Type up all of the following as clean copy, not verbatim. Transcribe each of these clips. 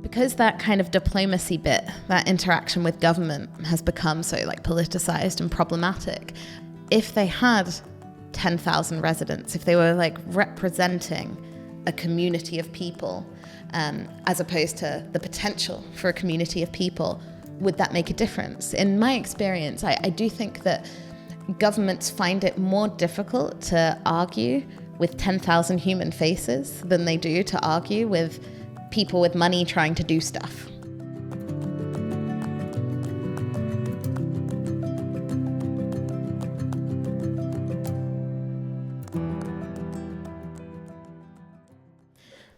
Because that kind of diplomacy bit, that interaction with government has become so politicized and problematic, if they had 10,000 residents, if they were representing a community of people, as opposed to the potential for a community of people, would that make a difference? In my experience, I do think that governments find it more difficult to argue with 10,000 human faces than they do to argue with people with money trying to do stuff.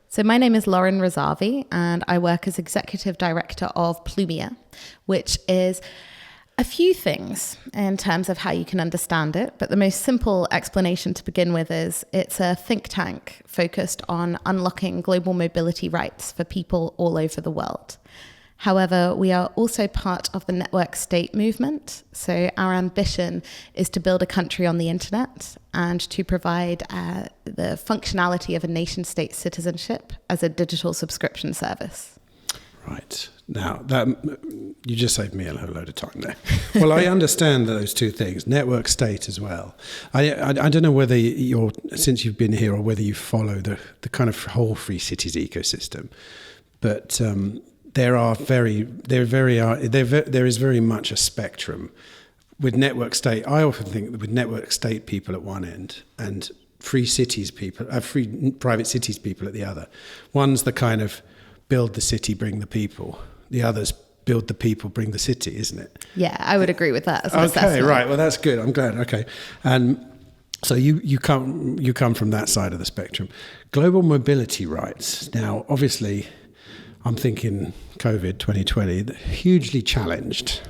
So my name is Lauren Razavi, and I work as Executive Director of Plumia, which is a few things in terms of how you can understand it. But the most simple explanation to begin with is it's a think tank focused on unlocking global mobility rights for people all over the world. However, we are also part of the network state movement. So our ambition is to build a country on the internet and to provide the functionality of a nation state citizenship as a digital subscription service. Right. Now, that you just saved me a whole load of time there. Well, I understand those two things, network state as well. I don't know whether since you've been here or whether you follow the kind of whole free cities ecosystem, but there is very much a spectrum with network state. I often think that with network state people at one end and free cities people, free private cities people at the other. One's the kind of build the city, bring the people. The others build the people, bring the city, isn't it? Yeah, I would agree with that as an okay, assessment. Right. Well, that's good. I'm glad. Okay. And so you come from that side of the spectrum. Global mobility rights. Now, obviously, I'm thinking COVID 2020, hugely challenged.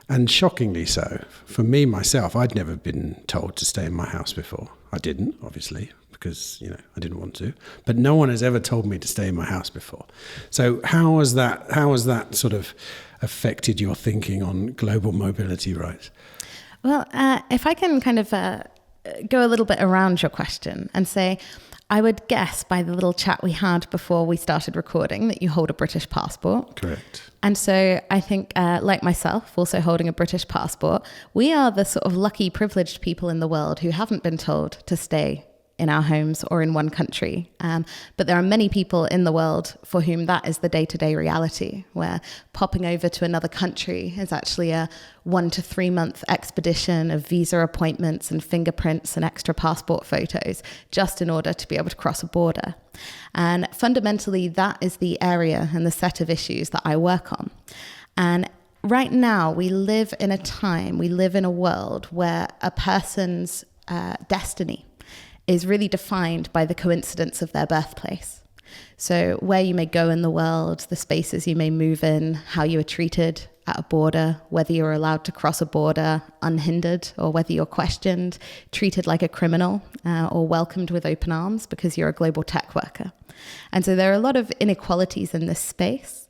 And shockingly so. For me, myself, I'd never been told to stay in my house before. I didn't, obviously, because I didn't want to. But no one has ever told me to stay in my house before. So how has that sort of affected your thinking on global mobility rights? Well, if I can kind of go a little bit around your question and say, I would guess by the little chat we had before we started recording that you hold a British passport. Correct. And so I think, like myself, also holding a British passport, we are the sort of lucky, privileged people in the world who haven't been told to stay in our homes or in one country. But there are many people in the world for whom that is the day-to-day reality, where popping over to another country is actually a 1 to 3 month expedition of visa appointments and fingerprints and extra passport photos just in order to be able to cross a border. And fundamentally, that is the area and the set of issues that I work on. And right now, we live in a world where a person's destiny is really defined by the coincidence of their birthplace. So where you may go in the world, the spaces you may move in, how you are treated at a border, whether you're allowed to cross a border unhindered or whether you're questioned, treated like a criminal, or welcomed with open arms because you're a global tech worker. And so there are a lot of inequalities in this space.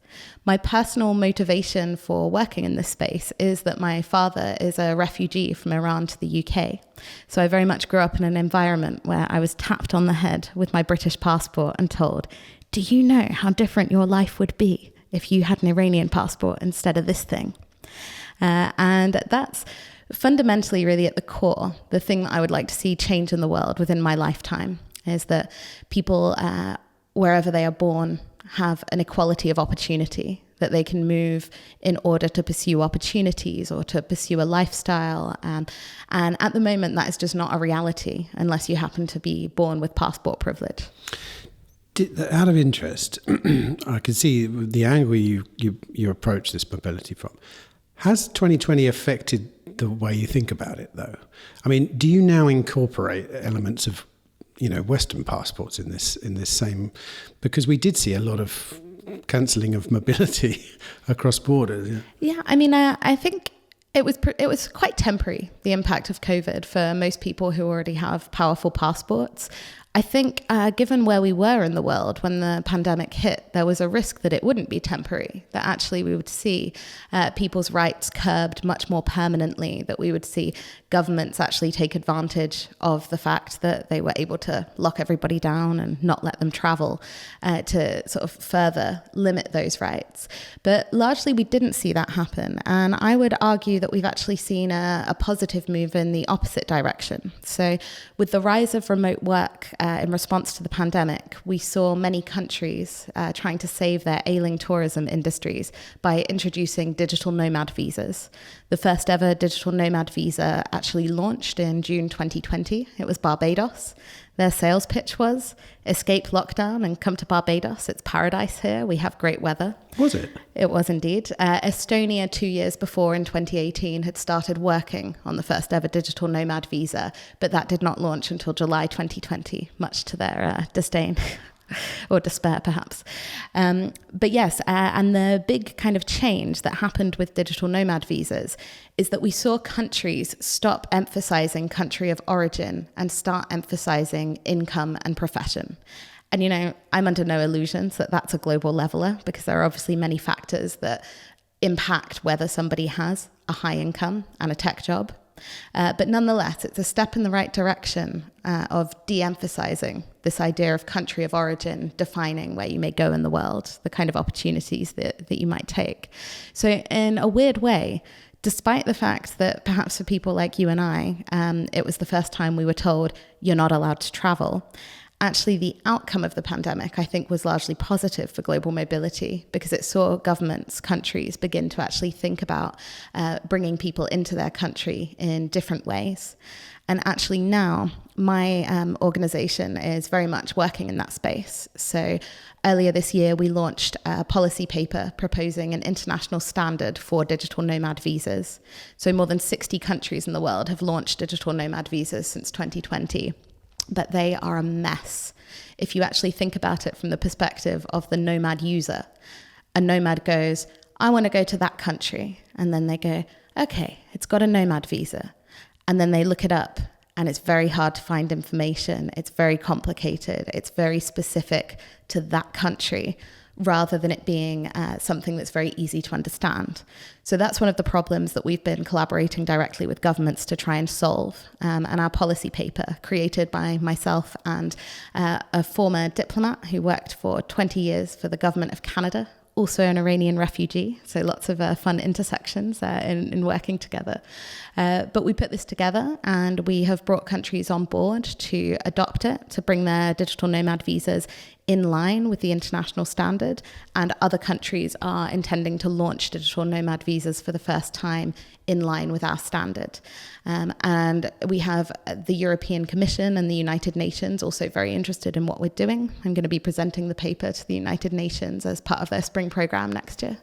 My personal motivation for working in this space is that my father is a refugee from Iran to the UK. So I very much grew up in an environment where I was tapped on the head with my British passport and told, do you know how different your life would be if you had an Iranian passport instead of this thing? And that's fundamentally really at the core, the thing that I would like to see change in the world within my lifetime is that people, wherever they are born, have an equality of opportunity, that they can move in order to pursue opportunities or to pursue a lifestyle. And at the moment, that is just not a reality unless you happen to be born with passport privilege. Out of interest, I can see the angle you approach this mobility from. Has 2020 affected the way you think about it, though? I mean, do you now incorporate elements of Western passports in this same, because we did see a lot of cancelling of mobility across borders. Yeah, I mean, I think it was quite temporary, the impact of COVID for most people who already have powerful passports. I think given where we were in the world when the pandemic hit, there was a risk that it wouldn't be temporary, that actually we would see people's rights curbed much more permanently, that we would see governments actually take advantage of the fact that they were able to lock everybody down and not let them travel to sort of further limit those rights. But largely we didn't see that happen. And I would argue that we've actually seen a positive move in the opposite direction. So with the rise of remote work in response to the pandemic, we saw many countries trying to save their ailing tourism industries by introducing digital nomad visas. The first ever digital nomad visa actually launched in June 2020. It was Barbados. Their sales pitch was, escape lockdown and come to Barbados. It's paradise here. We have great weather. Was it? It was indeed. Estonia, 2 years before in 2018, had started working on the first ever digital nomad visa, but that did not launch until July 2020, much to their disdain. Or despair, perhaps. But yes, and the big kind of change that happened with digital nomad visas is that we saw countries stop emphasizing country of origin and start emphasizing income and profession. And, you know, I'm under no illusions that that's a global leveler, because there are obviously many factors that impact whether somebody has a high income and a tech job. But nonetheless, it's a step in the right direction of de-emphasizing this idea of country of origin, defining where you may go in the world, the kind of opportunities that you might take. So in a weird way, despite the fact that perhaps for people like you and I, it was the first time we were told you're not allowed to travel, actually the outcome of the pandemic, I think, was largely positive for global mobility, because it saw governments, countries begin to actually think about bringing people into their country in different ways. And actually now my organization is very much working in that space. So earlier this year, we launched a policy paper proposing an international standard for digital nomad visas. So more than 60 countries in the world have launched digital nomad visas since 2020. But they are a mess. If you actually think about it from the perspective of the nomad user, a nomad goes, I want to go to that country. And then they go, okay, it's got a nomad visa. And then they look it up and it's very hard to find information. It's very complicated. It's very specific to that country, rather than it being something that's very easy to understand. So that's one of the problems that we've been collaborating directly with governments to try and solve. And our policy paper, created by myself and a former diplomat who worked for 20 years for the government of Canada, also an Iranian refugee, so lots of fun intersections in working together. But we put this together and we have brought countries on board to adopt it, to bring their digital nomad visas in line with the international standard, and other countries are intending to launch digital nomad visas for the first time in line with our standard. And we have the European Commission and the United Nations also very interested in what we're doing. I'm going to be presenting the paper to the United Nations as part of their spring program next year.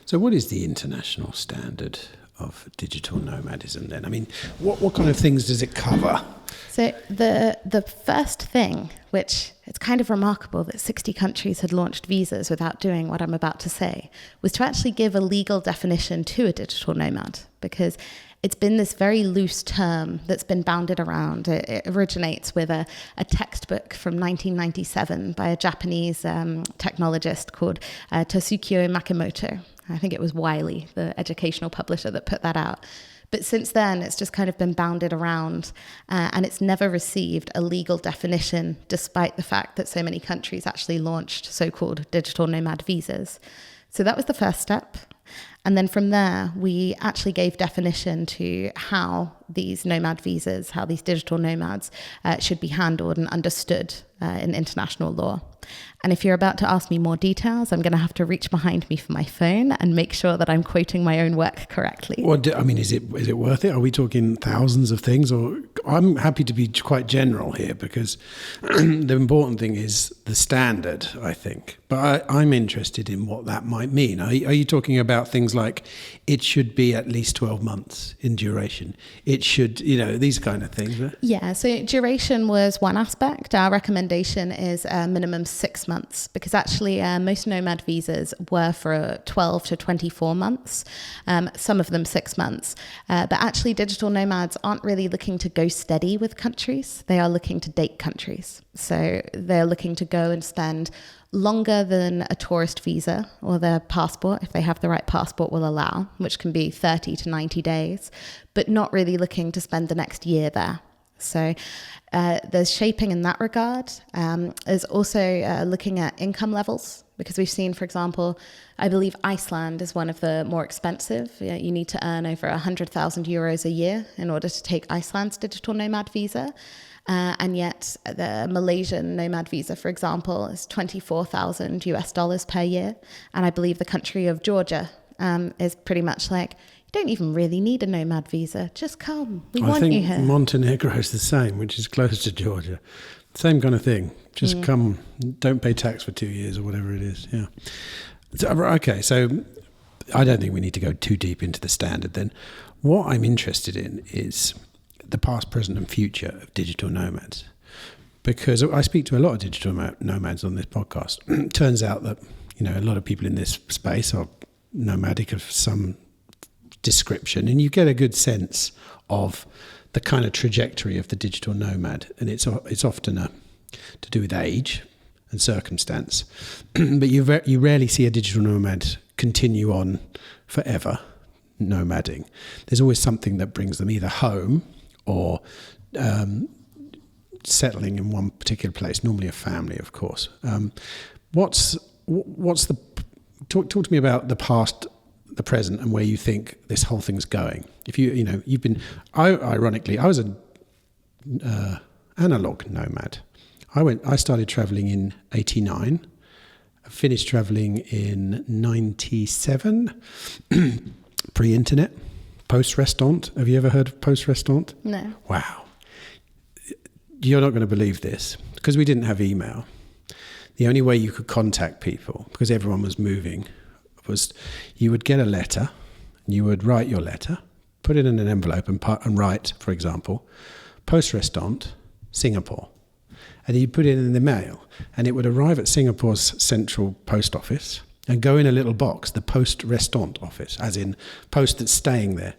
So what is the international standard of digital nomadism then? I mean, what kind of things does it cover? So the first thing, which it's kind of remarkable that 60 countries had launched visas without doing what I'm about to say, was to actually give a legal definition to a digital nomad, because it's been this very loose term that's been bounded around. It originates with a textbook from 1997 by a Japanese technologist called Toshikyo Makimoto. I think it was Wiley, the educational publisher, that put that out. But since then, it's just kind of been bounded around and it's never received a legal definition, despite the fact that so many countries actually launched so-called digital nomad visas. So that was the first step. And then from there, we actually gave definition to how these nomad visas, how these digital nomads should be handled and understood in international law. And if you're about to ask me more details, I'm going to have to reach behind me for my phone and make sure that I'm quoting my own work correctly. Well, I mean, is it worth it? Are we talking thousands of things? Or I'm happy to be quite general here, because the important thing is the standard, I think. But I'm interested in what that might mean. Are you talking about things like it should be at least 12 months in duration. It should, these kind of things. Right? Yeah, so duration was one aspect. Our recommendation is a minimum 6 months, because actually most nomad visas were for 12 to 24 months, some of them 6 months. But actually digital nomads aren't really looking to go steady with countries. They are looking to date countries. So they're looking to go and spend longer than a tourist visa or their passport, if they have the right passport, will allow, which can be 30 to 90 days, but not really looking to spend the next year there. So there's shaping in that regard. There's also looking at income levels, because we've seen, for example, I believe Iceland is one of the more expensive. You need to earn over 100,000 euros a year in order to take Iceland's digital nomad visa. And yet the Malaysian nomad visa, for example, is $24,000 per year. And I believe the country of Georgia is pretty much like, you don't even really need a nomad visa. Just come. We want you here. I think Montenegro is the same, which is close to Georgia. Same kind of thing. Just come, don't pay tax for 2 years or whatever it is. Yeah. So I don't think we need to go too deep into the standard then. What I'm interested in is the past, present and future of digital nomads. Because I speak to a lot of digital nomads on this podcast. It turns out that, a lot of people in this space are nomadic of some description, and you get a good sense of the kind of trajectory of the digital nomad. And it's often to do with age and circumstance. But you rarely see a digital nomad continue on forever nomading. There's always something that brings them either home or settling in one particular place, normally a family, of course. Talk to me about the past, the present, and where you think this whole thing's going. If you've been, ironically, I was an analog nomad. I started traveling in 89. I finished traveling in 97, pre-internet. Post-restaurant. Have you ever heard of post-restaurant? No. Wow. You're not going to believe this, because we didn't have email. The only way you could contact people, because everyone was moving, was you would get a letter, you would write your letter, put it in an envelope and write, for example, post-restaurant, Singapore. And you put it in the mail, and it would arrive at Singapore's central post office and go in a little box, the post-restaurant office, as in post that's staying there.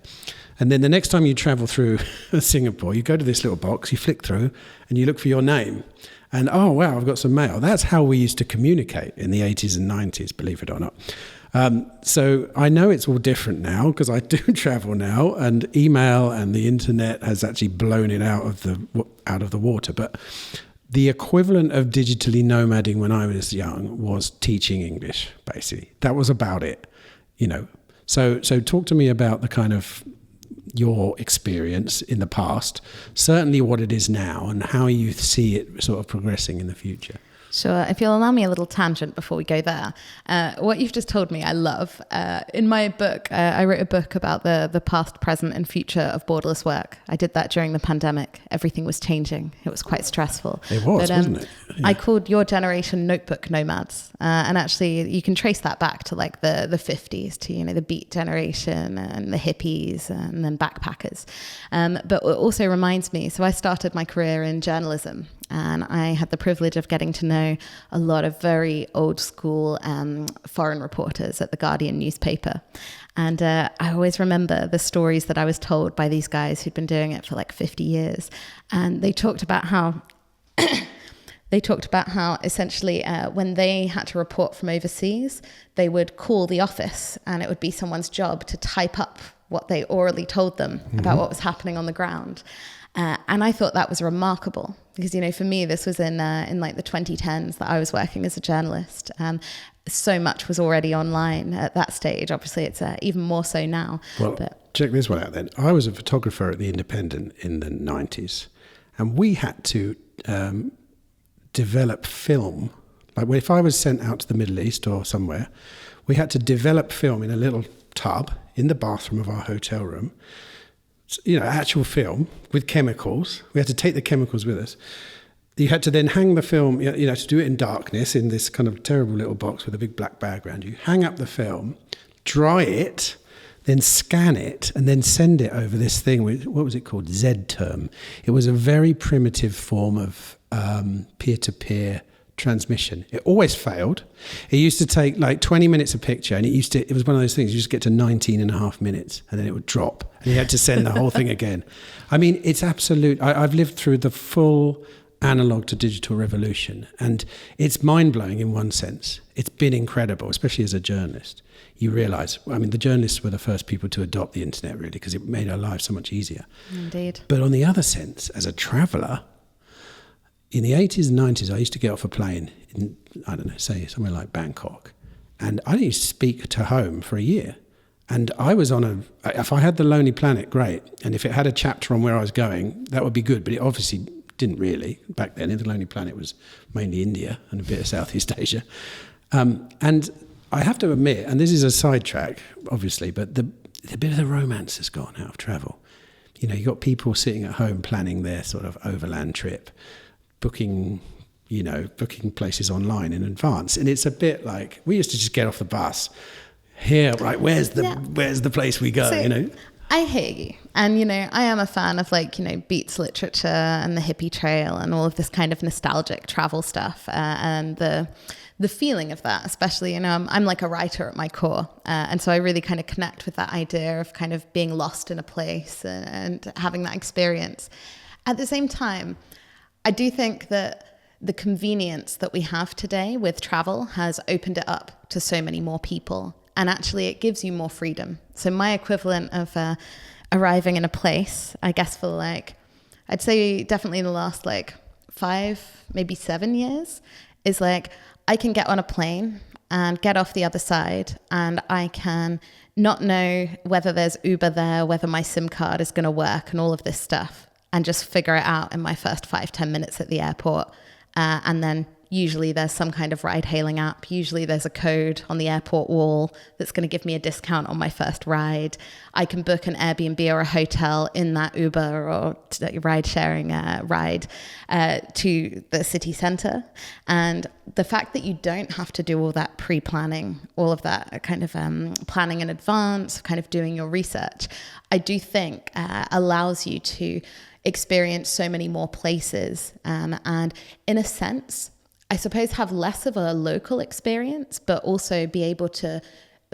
And then the next time you travel through Singapore, you go to this little box, you flick through, and you look for your name. And, oh, wow, I've got some mail. That's how we used to communicate in the 80s and 90s, believe it or not. So I know it's all different now, because I do travel now, and email and the internet has actually blown it out of the water. But the equivalent of digitally nomading when I was young was teaching English, basically. That was about it, So talk to me about the kind of your experience in the past, certainly what it is now, and how you see it sort of progressing in the future. Sure. If you'll allow me a little tangent before we go there. What you've just told me, I love. In my book, I wrote a book about the past, present and future of borderless work. I did that during the pandemic. Everything was changing. It was quite stressful. It was, wasn't it? Yeah. I called your generation notebook nomads. And actually, you can trace that back to like the 50s, to, the Beat generation and the hippies and then backpackers. But it also reminds me, so I started my career in journalism. And I had the privilege of getting to know a lot of very old school foreign reporters at the Guardian newspaper. And I always remember the stories that I was told by these guys who'd been doing it for like 50 years. And they talked about how essentially when they had to report from overseas, they would call the office, and it would be someone's job to type up what they orally told them about what was happening on the ground. And I thought that was remarkable because, for me, this was in like the 2010s that I was working as a journalist. So much was already online at that stage. Obviously, it's even more so now. Well, check this one out then. I was a photographer at The Independent in the 90s, and we had to develop film. Like if I was sent out to the Middle East or somewhere, we had to develop film in a little tub in the bathroom of our hotel room. Actual film with chemicals. We had to take the chemicals with us. You had to then hang the film, to do it in darkness in this kind of terrible little box with a big black background. You hang up the film, dry it, then scan it, and then send it over this thing. What was it called? Z-term. It was a very primitive form of peer-to-peer transmission. It always failed. It used to take like 20 minutes a picture, and it was one of those things, you just get to 19 and a half minutes, and then it would drop, and you had to send the whole thing again. I mean, it's absolute. I've lived through the full analog to digital revolution, and it's mind-blowing in one sense. It's been incredible, especially as a journalist. You realise, I mean, the journalists were the first people to adopt the internet, really, because it made our lives so much easier. Indeed. But on the other sense, as a traveller, in the 80s and 90s, I used to get off a plane in, I don't know, say somewhere like Bangkok, and I didn't speak to home for a year. And I was if I had the Lonely Planet, great. And if it had a chapter on where I was going, that would be good. But it obviously didn't really back then. The Lonely Planet was mainly India and a bit of Southeast Asia. And I have to admit, and this is a sidetrack, obviously, but the bit of the romance has gone out of travel. You know, you've got people sitting at home planning their sort of overland trip, booking places online in advance. And it's a bit like, we used to just get off the bus. Here, right, where's the place we go, So, I hear you. And, I am a fan of beats literature and the hippie trail and all of this kind of nostalgic travel stuff. And the feeling of that, especially, I'm like a writer at my core. And so I really kind of connect with that idea of kind of being lost in a place and having that experience. At the same time, I do think that the convenience that we have today with travel has opened it up to so many more people. And actually, it gives you more freedom. So my equivalent of arriving in a place, I guess for I'd say definitely in the last 5, maybe 7 years, is I can get on a plane and get off the other side, and I can not know whether there's Uber there, whether my SIM card is going to work and all of this stuff, and just figure it out in my first 5-10 minutes at the airport. And then usually there's some kind of ride-hailing app. Usually there's a code on the airport wall that's going to give me a discount on my first ride. I can book an Airbnb or a hotel in that Uber or ride-sharing ride to the city centre. And the fact that you don't have to do all that pre-planning, all of that kind of planning in advance, kind of doing your research, I do think allows you to experience so many more places. And in a sense, I suppose have less of a local experience, but also be able to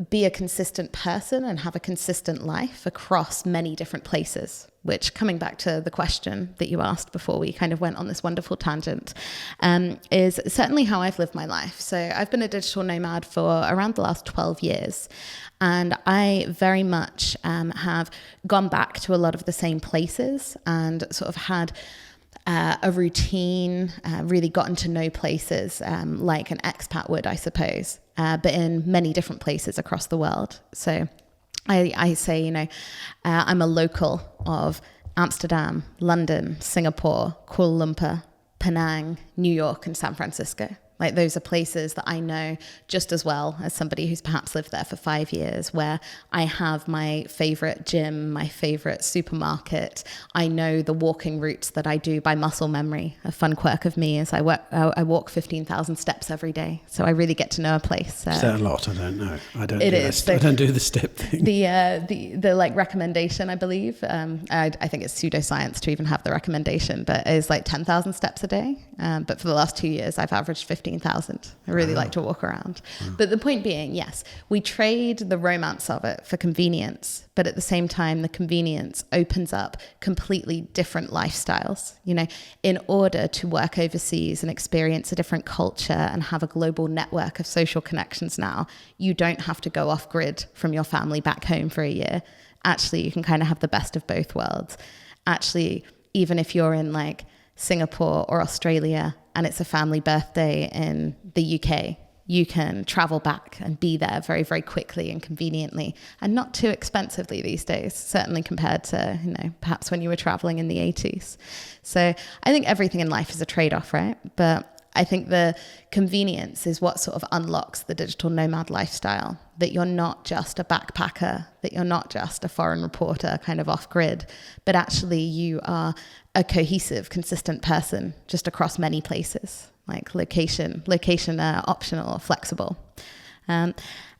be a consistent person and have a consistent life across many different places, which, coming back to the question that you asked before we kind of went on this wonderful tangent, is certainly how I've lived my life. So I've been a digital nomad for around the last 12 years. And I very much have gone back to a lot of the same places and sort of had a routine, really gotten to know places like an expat would, I suppose, but in many different places across the world. So I say, I'm a local of Amsterdam, London, Singapore, Kuala Lumpur, Penang, New York, and San Francisco. Those are places that I know just as well as somebody who's perhaps lived there for 5 years, where I have my favorite gym, my favorite supermarket. I know the walking routes that I do by muscle memory. A fun quirk of me is I walk 15,000 steps every day. So I really get to know a place. Is that a lot? I don't know. I don't do the step thing. The recommendation, I believe, I think it's pseudoscience to even have the recommendation, but it's 10,000 steps a day. But for the last 2 years, I've averaged 15,000. I really like to walk around. But the point being, yes, we trade the romance of it for convenience, but at the same time, the convenience opens up completely different lifestyles. In order to work overseas and experience a different culture and have a global network of social connections now, you don't have to go off grid from your family back home for a year. Actually, you can kind of have the best of both worlds. Actually, even if you're in Singapore or Australia and it's a family birthday in the UK, you can travel back and be there very, very quickly and conveniently and not too expensively these days, certainly compared to, perhaps when you were traveling in the 80s. So I think everything in life is a trade-off, right? But I think the convenience is what sort of unlocks the digital nomad lifestyle, that you're not just a backpacker, that you're not just a foreign reporter kind of off grid, but actually you are a cohesive, consistent person just across many places, location optional or flexible.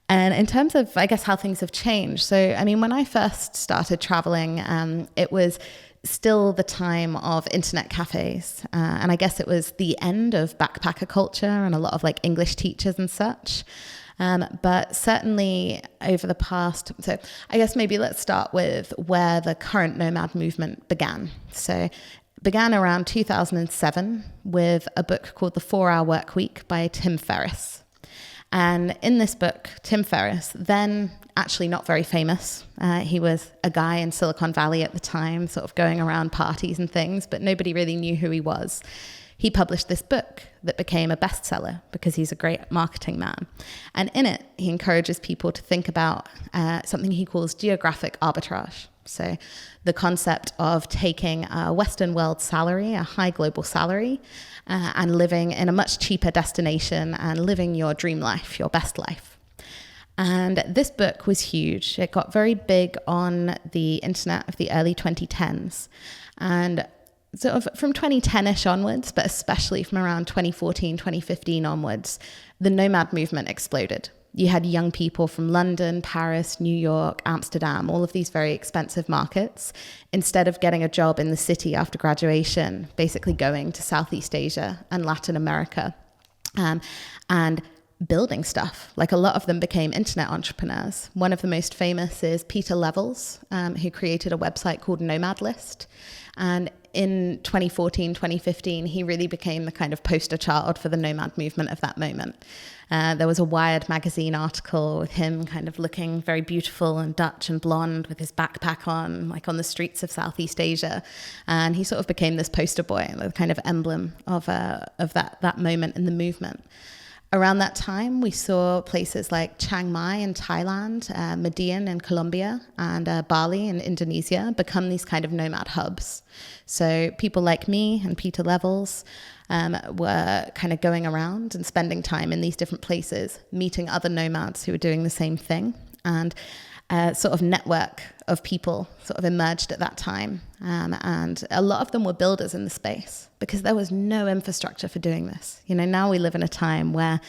And in terms of, I guess, how things have changed. So, I mean, when I first started traveling, it was still the time of internet cafes. And I guess it was the end of backpacker culture and a lot of like English teachers and such. But certainly over the past, so I guess maybe let's start with where the current nomad movement began. So began around 2007 with a book called The 4-Hour Workweek by Tim Ferriss. And in this book, Tim Ferriss, then actually not very famous, he was a guy in Silicon Valley at the time, sort of going around parties and things, but nobody really knew who he was. He published this book that became a bestseller because he's a great marketing man. And in it, he encourages people to think about something he calls geographic arbitrage. So the concept of taking a Western world salary, a high global salary, and living in a much cheaper destination and living your dream life, your best life. And this book was huge. It got very big on the internet of the early 2010s. And sort of from 2010-ish onwards, but especially from around 2014, 2015 onwards, the nomad movement exploded. You had young people from London, Paris, New York, Amsterdam, all of these very expensive markets, instead of getting a job in the city after graduation, basically going to Southeast Asia and Latin America and building stuff. Like a lot of them became internet entrepreneurs. One of the most famous is Peter Levels, who created a website called Nomadlist. And in 2014, 2015, he really became the kind of poster child for the nomad movement of that moment. There was a Wired magazine article with him kind of looking very beautiful and Dutch and blonde with his backpack on, like on the streets of Southeast Asia. And he sort of became this poster boy, the kind of emblem of that moment in the movement. Around that time, we saw places like Chiang Mai in Thailand, Median in Colombia, and Bali in Indonesia become these kind of nomad hubs. So people like me and Peter Levels were kind of going around and spending time in these different places, meeting other nomads who were doing the same thing. And sort of network of people sort of emerged at that time. And a lot of them were builders in the space because there was no infrastructure for doing this. You know, now we live in a time where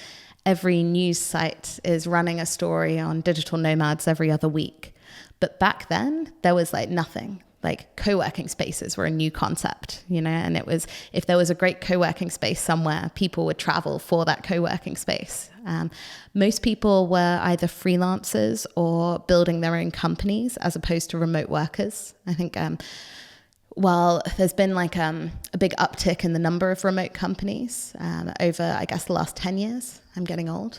every news site is running a story on digital nomads every other week. But back then, there was like nothing. Like co-working spaces were a new concept, you know, and it was, if there was a great co-working space somewhere, people would travel for that co-working space. Most people were either freelancers or building their own companies as opposed to remote workers. I think while there's been like a big uptick in the number of remote companies over, I guess, the last 10 years, I'm getting old.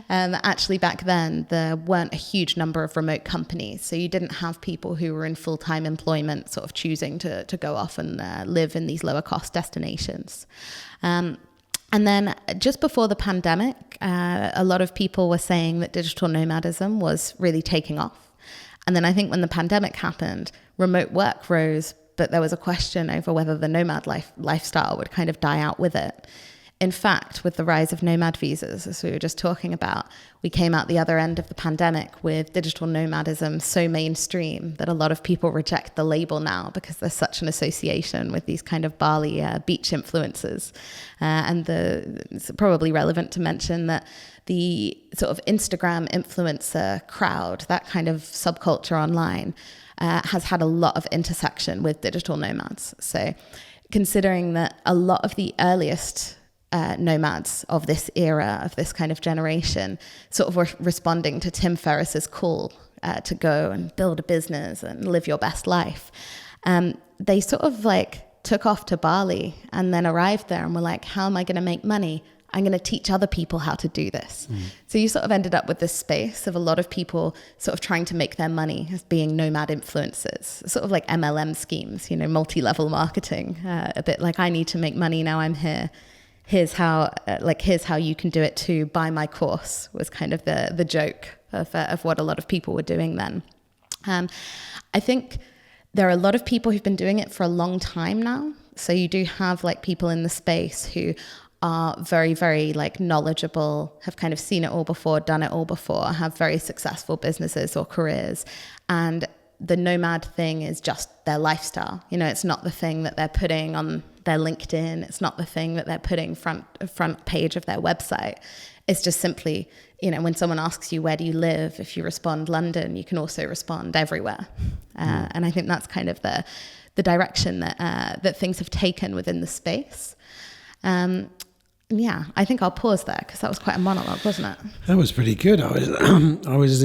Actually, back then, there weren't a huge number of remote companies. So you didn't have people who were in full-time employment sort of choosing to go off and live in these lower cost destinations. And then just before the pandemic, a lot of people were saying that digital nomadism was really taking off. And then I think when the pandemic happened, remote work rose, but there was a question over whether the nomad lifestyle would kind of die out with it. In fact, with the rise of nomad visas, as we were just talking about, we came out the other end of the pandemic with digital nomadism so mainstream that a lot of people reject the label now because there's such an association with these kind of Bali beach influencers. And it's probably relevant to mention that the sort of Instagram influencer crowd, that kind of subculture online, has had a lot of intersection with digital nomads. So considering that a lot of the earliest nomads of this era, of this kind of generation, sort of were responding to Tim Ferriss's call to go and build a business and live your best life. They sort of like took off to Bali and then arrived there and were like, how am I going to make money? I'm going to teach other people how to do this. So you sort of ended up with this space of a lot of people sort of trying to make their money as being nomad influencers, sort of like MLM schemes, you know, multi-level marketing, a bit like I need to make money now I'm here. Here's how you can do it too. Buy my course was kind of the joke of what a lot of people were doing then. I think there are a lot of people who've been doing it for a long time now. So you do have like people in the space who are very, very like knowledgeable, have kind of seen it all before, done it all before, have very successful businesses or careers. And the nomad thing is just their lifestyle. You know, it's not the thing that they're putting on their LinkedIn. It's not the thing that they're putting front page of their website. It's just simply, when someone asks you, where do you live? If you respond London, you can also respond everywhere. And I think that's kind of the direction that things have taken within the space. Yeah, I think I'll pause there because that was quite a monologue, wasn't it? That was pretty good. I was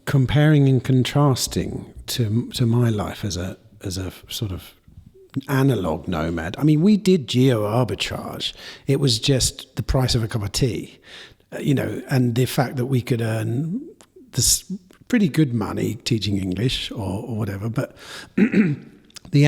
comparing and contrasting to my life as a sort of analog nomad. I mean, we did geo arbitrage. It was just the price of a cup of tea, and the fact that we could earn this pretty good money teaching English or whatever. But the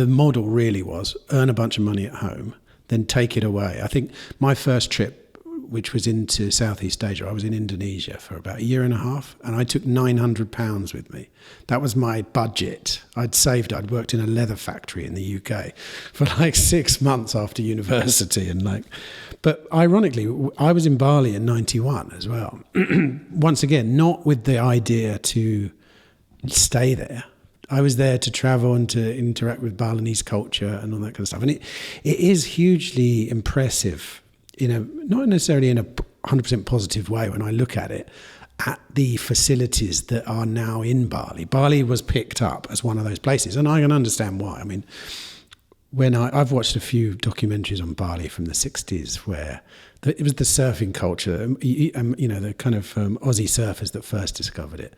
model really was earn a bunch of money at home, then take it away. I think my first trip, which was into Southeast Asia, I was in Indonesia for about a year and a half, and I took £900 with me. That was my budget. I'd worked in a leather factory in the UK for like 6 months after university, but ironically, I was in Bali in 91 as well. Once again, not with the idea to stay there. I was there to travel and to interact with Balinese culture and all that kind of stuff. And it is hugely impressive, not necessarily in a 100% positive way when I look at it, at the facilities that are now in Bali. Bali was picked up as one of those places, and I can understand why. I mean, when I've watched a few documentaries on Bali from the 60s where it was the surfing culture, the kind of Aussie surfers that first discovered it.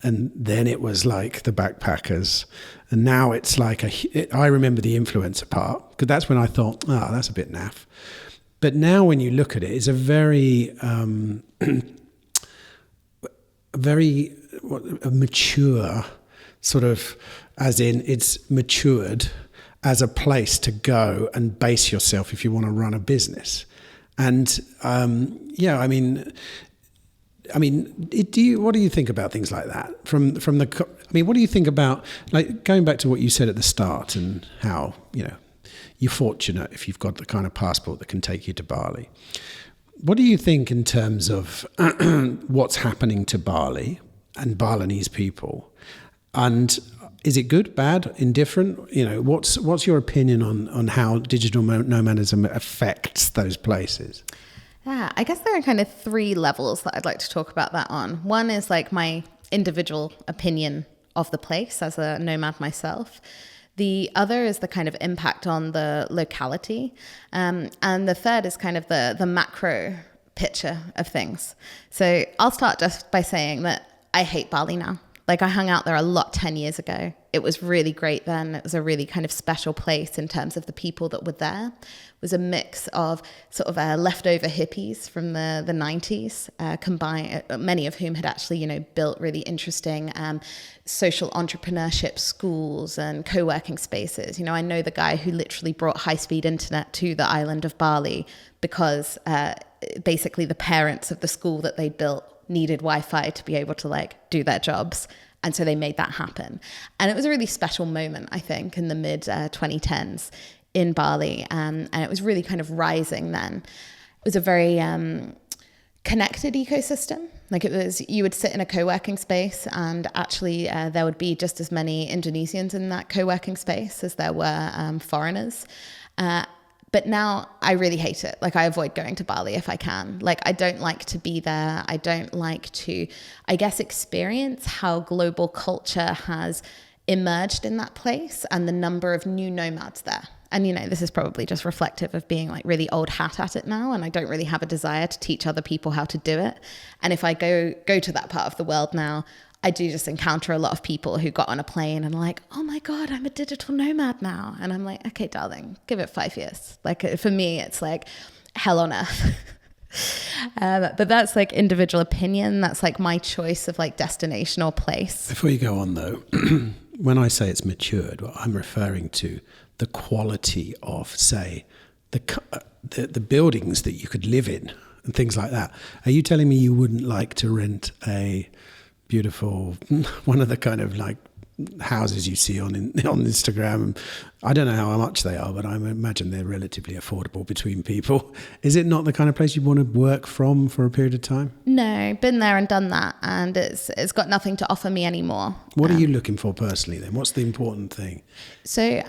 And then it was like the backpackers. And now it's like I remember the influencer part, because that's when I thought, that's a bit naff. But now when you look at it, it's a very, very mature sort of, as in it's matured as a place to go and base yourself if you want to run a business. And what do you think about things like that? What do you think about, like, going back to what you said at the start and how, you're fortunate if you've got the kind of passport that can take you to Bali. What do you think in terms of what's happening to Bali and Balinese people? And is it good, bad, indifferent? What's your opinion on how digital nomadism affects those places? Yeah, I guess there are kind of 3 levels that I'd like to talk about that on. One is like my individual opinion of the place as a nomad myself. The other is the kind of impact on the locality. And the third is kind of the macro picture of things. So I'll start just by saying that I hate Bali now. Like, I hung out there a lot 10 years ago. It was really great then. It was a really kind of special place in terms of the people that were there. It was a mix of sort of leftover hippies from the 90s, combined, many of whom had actually, built really interesting social entrepreneurship schools and co-working spaces. I know the guy who literally brought high-speed internet to the island of Bali because basically the parents of the school that they built needed Wi-Fi to be able to do their jobs. And so they made that happen. And it was a really special moment, I think, in the mid 2010s in Bali. And it was really kind of rising then. It was a very connected ecosystem. You would sit in a co-working space and actually there would be just as many Indonesians in that co-working space as there were foreigners. But now I really hate it. I avoid going to Bali if I can. I don't like to be there. I don't like to, I guess, experience how global culture has emerged in that place and the number of new nomads there. And, this is probably just reflective of being really old hat at it now. And I don't really have a desire to teach other people how to do it. And if I go to that part of the world now, I do just encounter a lot of people who got on a plane and are like, oh my God, I'm a digital nomad now. And I'm like, okay, darling, give it 5 years. For me, it's like hell on earth. But that's individual opinion. That's my choice of destination or place. Before you go on though, when I say it's matured, well, I'm referring to the quality of, say, the buildings that you could live in and things like that. Are you telling me you wouldn't like to rent a beautiful, one of the kind of houses you see on Instagram? I don't know how much they are, but I imagine they're relatively affordable between people. Is it not the kind of place you want to work from for a period of time? No, been there and done that, and it's got nothing to offer me anymore. What are you looking for personally then? What's the important thing? So,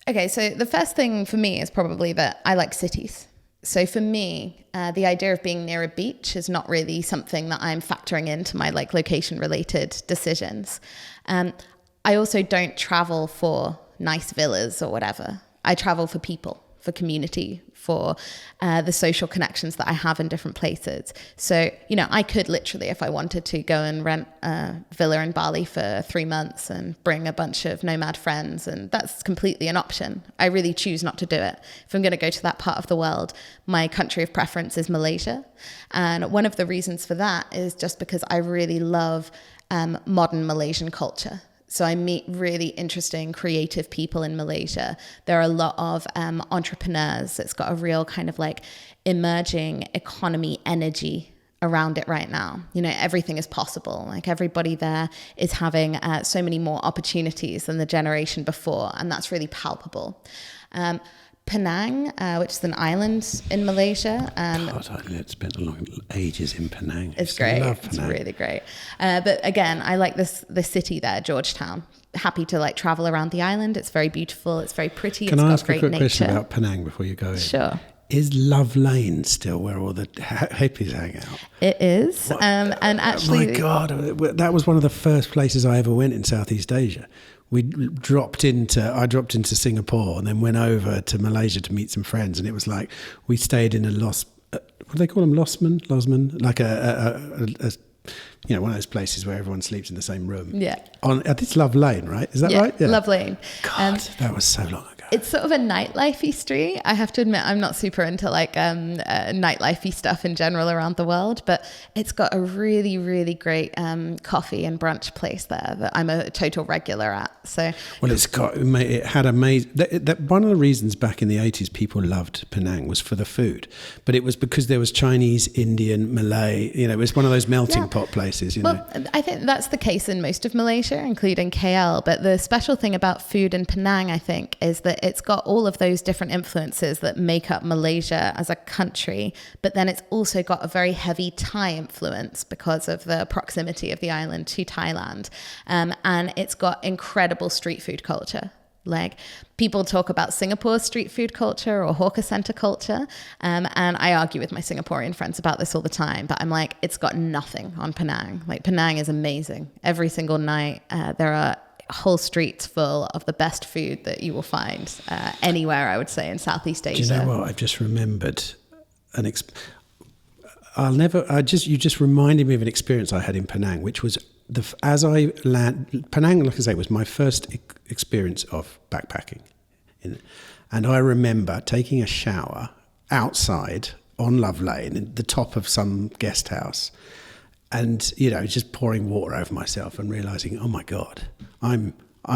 okay, so the first thing for me is probably that I like cities. So for me, the idea of being near a beach is not really something that I'm factoring into my like location related decisions. I also don't travel for nice villas or whatever. I travel for people, for community, for the social connections that I have in different places. So, you know, I could literally, if I wanted to, go and rent a villa in Bali for 3 months and bring a bunch of nomad friends, and that's completely an option. I really choose not to do it. If I'm going to go to that part of the world, my country of preference is Malaysia. And one of the reasons for that is just because I really love modern Malaysian culture. So I meet really interesting, creative people in Malaysia. There are a lot of entrepreneurs. It's got a real kind of like emerging economy energy around it right now. You know, everything is possible. Like everybody there is having so many more opportunities than the generation before. And that's really palpable. Penang, which is an island in Malaysia. God, I spent ages in Penang. It's great. It's really great. But again, I like this city there, Georgetown. Happy to like travel around the island. It's very beautiful. It's very pretty. Can I ask a quick question about Penang before you go in? Sure. Is Love Lane still where all the hippies hang out? It is. And actually... Oh my God, that was one of the first places I ever went in Southeast Asia. I dropped into Singapore and then went over to Malaysia to meet some friends. And it was like, we stayed in a what do they call them? Losman? Like a you know, one of those places where everyone sleeps in the same room. Yeah. It's Love Lane, right? Is that right? Yeah, Love Lane. God, that was so long ago. It's sort of a nightlife-y street. I have to admit, I'm not super into like nightlife-y stuff in general around the world, but it's got a really, really great coffee and brunch place there that I'm a total regular at. So, well, it had amazing. One of the reasons back in the 80s people loved Penang was for the food, but it was because there was Chinese, Indian, Malay. You know, it was one of those melting pot places. You know, I think that's the case in most of Malaysia, including KL. But the special thing about food in Penang, I think, is that it's got all of those different influences that make up Malaysia as a country, but then it's also got a very heavy Thai influence because of the proximity of the island to Thailand. And it's got incredible street food culture. Like people talk about Singapore's street food culture or hawker center culture. And I argue with my Singaporean friends about this all the time, but I'm like, it's got nothing on Penang. Like Penang is amazing. Every single night there are whole streets full of the best food that you will find anywhere, I would say, in Southeast Asia. Do you know what? I've just remembered you just reminded me of an experience I had in Penang, which was Penang, like I say, was my first experience of backpacking. And I remember taking a shower outside on Love Lane at the top of some guest house and, you know, just pouring water over myself and realizing, oh my God, I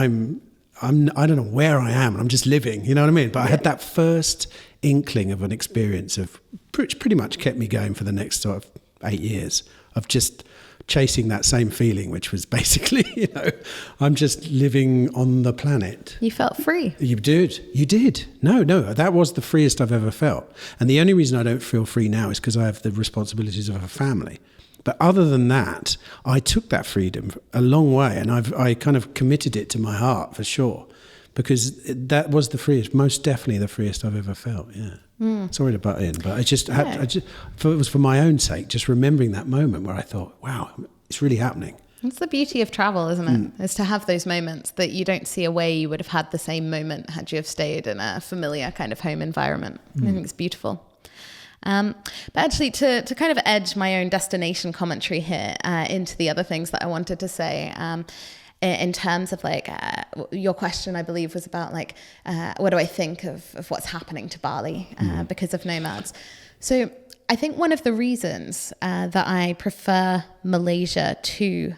don't know where I am and I'm just living, you know what I mean? But I had that first inkling of an experience of which pretty much kept me going for the next sort of 8 years of just chasing that same feeling, which was basically, you know, I'm just living on the planet. You felt free. You did. No, that was the freest I've ever felt. And the only reason I don't feel free now is because I have the responsibilities of a family. But other than that, I took that freedom a long way, and I kind of committed it to my heart for sure, because that was the freest, most definitely the freest I've ever felt. Yeah. Sorry to butt in, but it was for my own sake, just remembering that moment where I thought, wow, it's really happening. It's the beauty of travel, isn't it? Is to have those moments that you don't see a way you would have had the same moment had you have stayed in a familiar kind of home environment. I think it's beautiful. But actually, to kind of edge my own destination commentary here into the other things that I wanted to say, in terms of like your question, I believe, was about like what do I think of what's happening to Bali because of Nomads. So I think one of the reasons that I prefer Malaysia to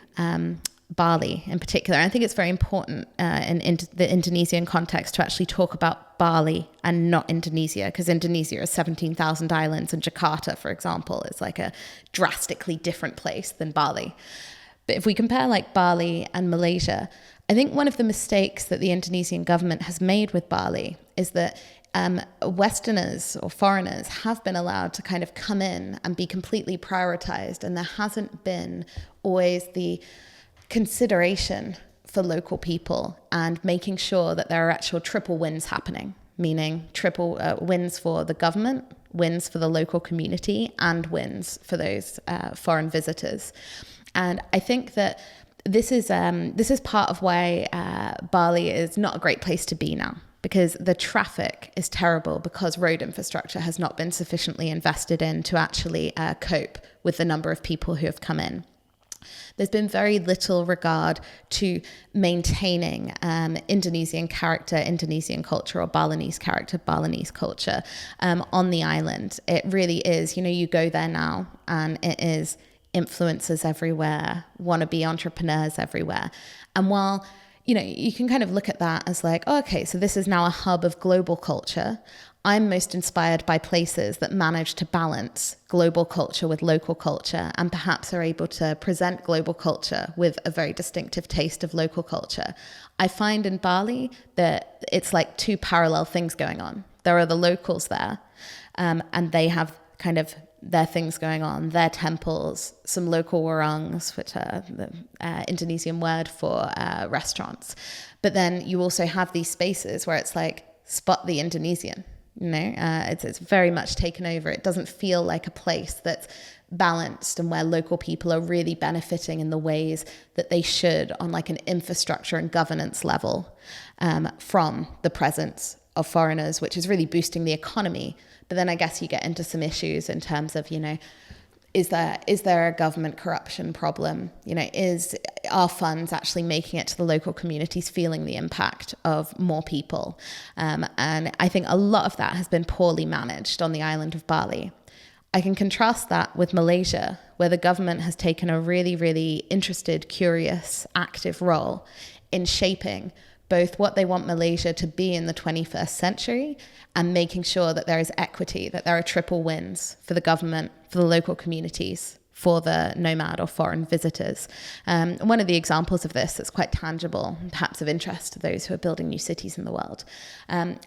Bali in particular, I think it's very important in the Indonesian context to actually talk about Bali and not Indonesia, because Indonesia is 17,000 islands and Jakarta, for example, is like a drastically different place than Bali. But if we compare like Bali and Malaysia, I think one of the mistakes that the Indonesian government has made with Bali is that Westerners or foreigners have been allowed to kind of come in and be completely prioritized, and there hasn't been always the consideration for local people and making sure that there are actual triple wins happening, meaning triple wins for the government, wins for the local community and wins for those foreign visitors. And I think that this is part of why Bali is not a great place to be now, because the traffic is terrible because road infrastructure has not been sufficiently invested in to actually cope with the number of people who have come in. There's been very little regard to maintaining Indonesian character, Indonesian culture, or Balinese character, Balinese culture on the island. It really is, you go there now and it is influencers everywhere, wannabe entrepreneurs everywhere. And while, you can kind of look at that as like, oh, okay, so this is now a hub of global culture. I'm most inspired by places that manage to balance global culture with local culture and perhaps are able to present global culture with a very distinctive taste of local culture. I find in Bali that it's like two parallel things going on. There are the locals there, and they have kind of their things going on, their temples, some local warangs, which are the Indonesian word for restaurants. But then you also have these spaces where it's like, spot the Indonesian. It's very much taken over. It doesn't feel like a place that's balanced and where local people are really benefiting in the ways that they should on like an infrastructure and governance level from the presence of foreigners, which is really boosting the economy. But then I guess you get into some issues in terms of, is there a government corruption problem? Are funds actually making it to the local communities, feeling the impact of more people? And I think a lot of that has been poorly managed on the island of Bali. I can contrast that with Malaysia, where the government has taken a really, really interested, curious, active role in shaping both what they want Malaysia to be in the 21st century and making sure that there is equity, that there are triple wins for the government, for the local communities, for the nomad or foreign visitors. One of the examples of this that's quite tangible, and perhaps of interest to those who are building new cities in the world,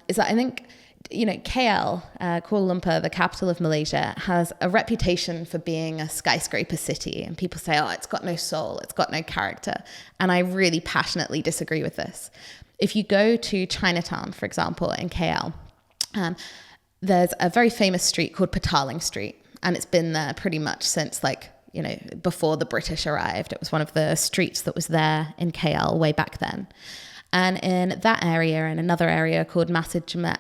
is that I think, KL, Kuala Lumpur, the capital of Malaysia, has a reputation for being a skyscraper city. And people say, oh, it's got no soul, it's got no character. And I really passionately disagree with this. If you go to Chinatown, for example, in KL, there's a very famous street called Petaling Street. And it's been there pretty much since before the British arrived. It was one of the streets that was there in KL way back then. And in that area and another area called Masjid Jamek,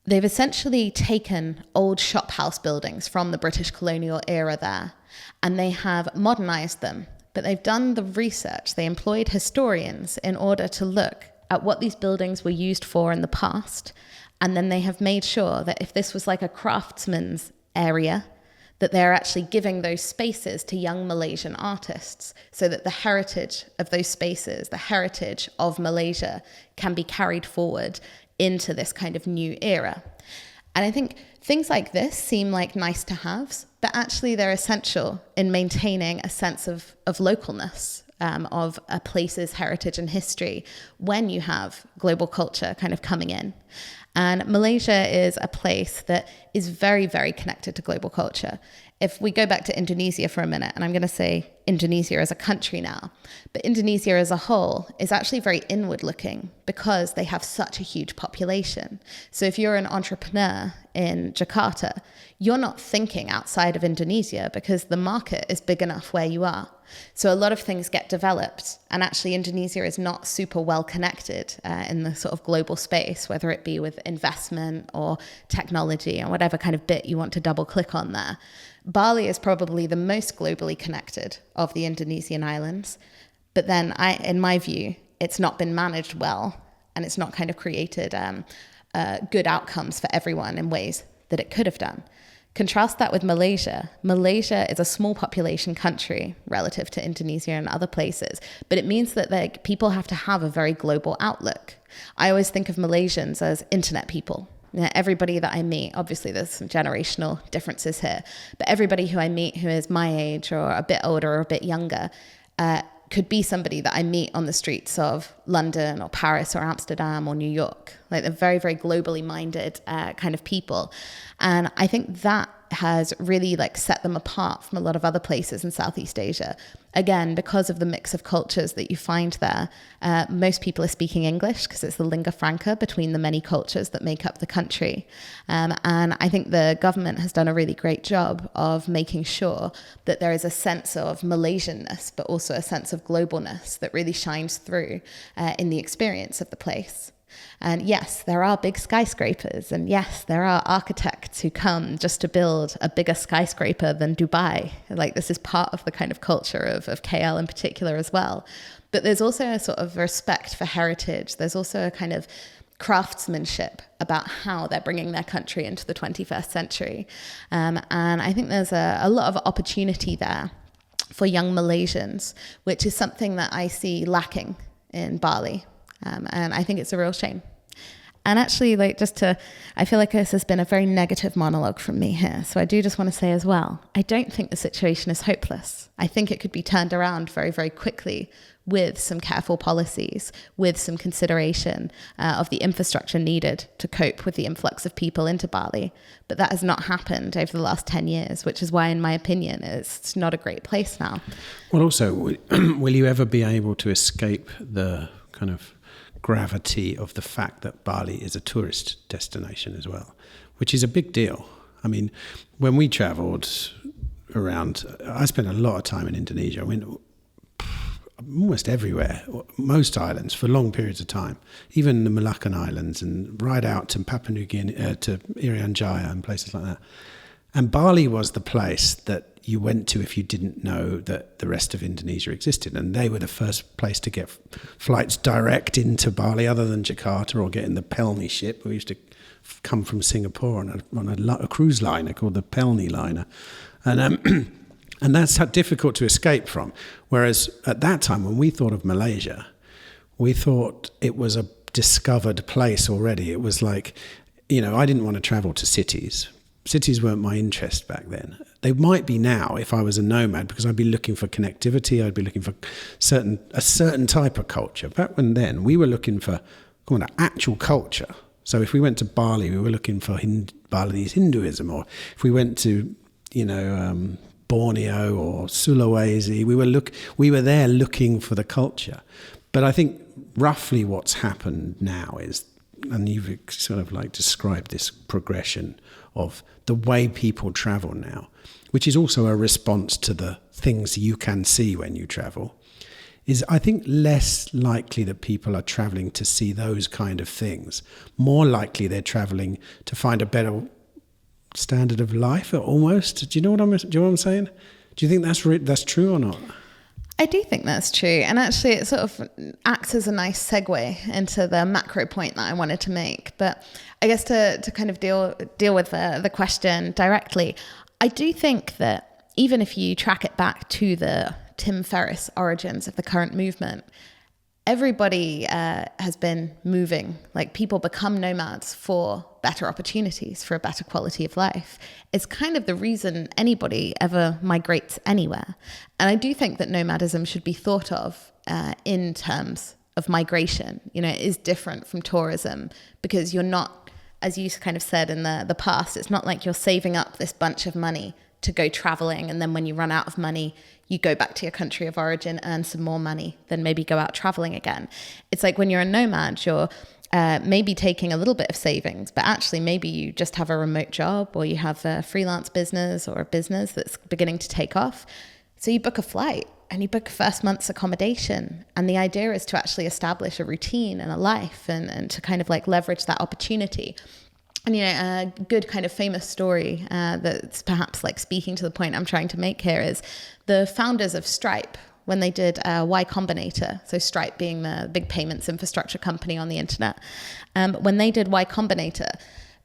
they've essentially taken old shop house buildings from the British colonial era there, and they have modernized them. But they've done the research. They employed historians in order to look at what these buildings were used for in the past. And then they have made sure that if this was like a craftsman's area, that they're actually giving those spaces to young Malaysian artists so that the heritage of those spaces, the heritage of Malaysia, can be carried forward into this kind of new era. And I think things like this seem like nice to haves, but actually they're essential in maintaining a sense of localness, of a place's heritage and history when you have global culture kind of coming in. And Malaysia is a place that is very, very connected to global culture. If we go back to Indonesia for a minute, and I'm going to say Indonesia as a country now, but Indonesia as a whole is actually very inward looking because they have such a huge population. So if you're an entrepreneur in Jakarta, you're not thinking outside of Indonesia because the market is big enough where you are. So a lot of things get developed, and actually Indonesia is not super well connected in the sort of global space, whether it be with investment or technology or whatever kind of bit you want to double click on there. Bali is probably the most globally connected of the Indonesian islands, but then in my view, it's not been managed well, and it's not kind of created good outcomes for everyone in ways that it could have done. Contrast that with Malaysia. Malaysia is a small population country relative to Indonesia and other places, but it means that people have to have a very global outlook. I always think of Malaysians as internet people. Everybody that I meet, obviously there's some generational differences here, but everybody who I meet who is my age or a bit older or a bit younger could be somebody that I meet on the streets of London or Paris or Amsterdam or New York. Like they're very, very globally minded kind of people. And I think that has really like set them apart from a lot of other places in Southeast Asia. Again, because of the mix of cultures that you find there, most people are speaking English because it's the lingua franca between the many cultures that make up the country. And I think the government has done a really great job of making sure that there is a sense of Malaysianness, but also a sense of globalness that really shines through in the experience of the place. And yes, there are big skyscrapers, and yes, there are architects who come just to build a bigger skyscraper than Dubai. Like, this is part of the kind of culture of KL in particular as well. But there's also a sort of respect for heritage. There's also a kind of craftsmanship about how they're bringing their country into the 21st century. And I think there's a lot of opportunity there for young Malaysians, which is something that I see lacking in Bali. And I think it's a real shame. And actually, like, I feel like this has been a very negative monologue from me here. So I do just want to say as well, I don't think the situation is hopeless. I think it could be turned around very, very quickly with some careful policies, with some consideration of the infrastructure needed to cope with the influx of people into Bali. But that has not happened over the last 10 years, which is why, in my opinion, it's not a great place now. Well, also, will you ever be able to escape the kind of gravity of the fact that Bali is a tourist destination as well, which is a big deal. I mean, when we travelled around, I spent a lot of time in Indonesia. I went almost everywhere, most islands for long periods of time, even the Moluccan Islands, and right out to Papua New Guinea, to Irian Jaya and places like that. And Bali was the place that you went to if you didn't know that the rest of Indonesia existed. And they were the first place to get flights direct into Bali, other than Jakarta, or getting the Pelni ship. We used to come from Singapore on a cruise liner called the Pelni liner. And that's how difficult to escape from. Whereas at that time, when we thought of Malaysia, we thought it was a discovered place already. It was like, I didn't want to travel to cities. Cities weren't my interest back then. They might be now if I was a nomad, because I'd be looking for connectivity. I'd be looking for a certain type of culture. Back then, we were looking for actual culture. So if we went to Bali, we were looking for Balinese Hinduism, or if we went to, Borneo or Sulawesi, we were there looking for the culture. But I think roughly what's happened now is, and you've sort of like described this progression of the way people travel now, which is also a response to the things you can see when you travel, is I think less likely that people are traveling to see those kind of things. More likely they're traveling to find a better standard of life, almost. Do you know what I'm saying? Do you think that's true or not? I do think that's true. And actually it sort of acts as a nice segue into the macro point that I wanted to make. But I guess to kind of deal with the question directly, I do think that even if you track it back to the timferriss origins of the current movement, everybody has been moving. Like, people become nomads for better opportunities, for a better quality of life. It's kind of the reason anybody ever migrates anywhere. And I do think that nomadism should be thought of in terms of migration. It is different from tourism, because you're not, as you kind of said in the past, it's not like you're saving up this bunch of money to go traveling, and then when you run out of money, you go back to your country of origin, earn some more money, then maybe go out traveling again. It's like when you're a nomad, you're maybe taking a little bit of savings, but actually maybe you just have a remote job, or you have a freelance business or a business that's beginning to take off. So you book a flight and you book first month's accommodation. And the idea is to actually establish a routine and a life, and to kind of like leverage that opportunity. And, a good kind of famous story that's perhaps like speaking to the point I'm trying to make here is the founders of Stripe, when they did Y Combinator, so Stripe being the big payments infrastructure company on the internet. When they did Y Combinator,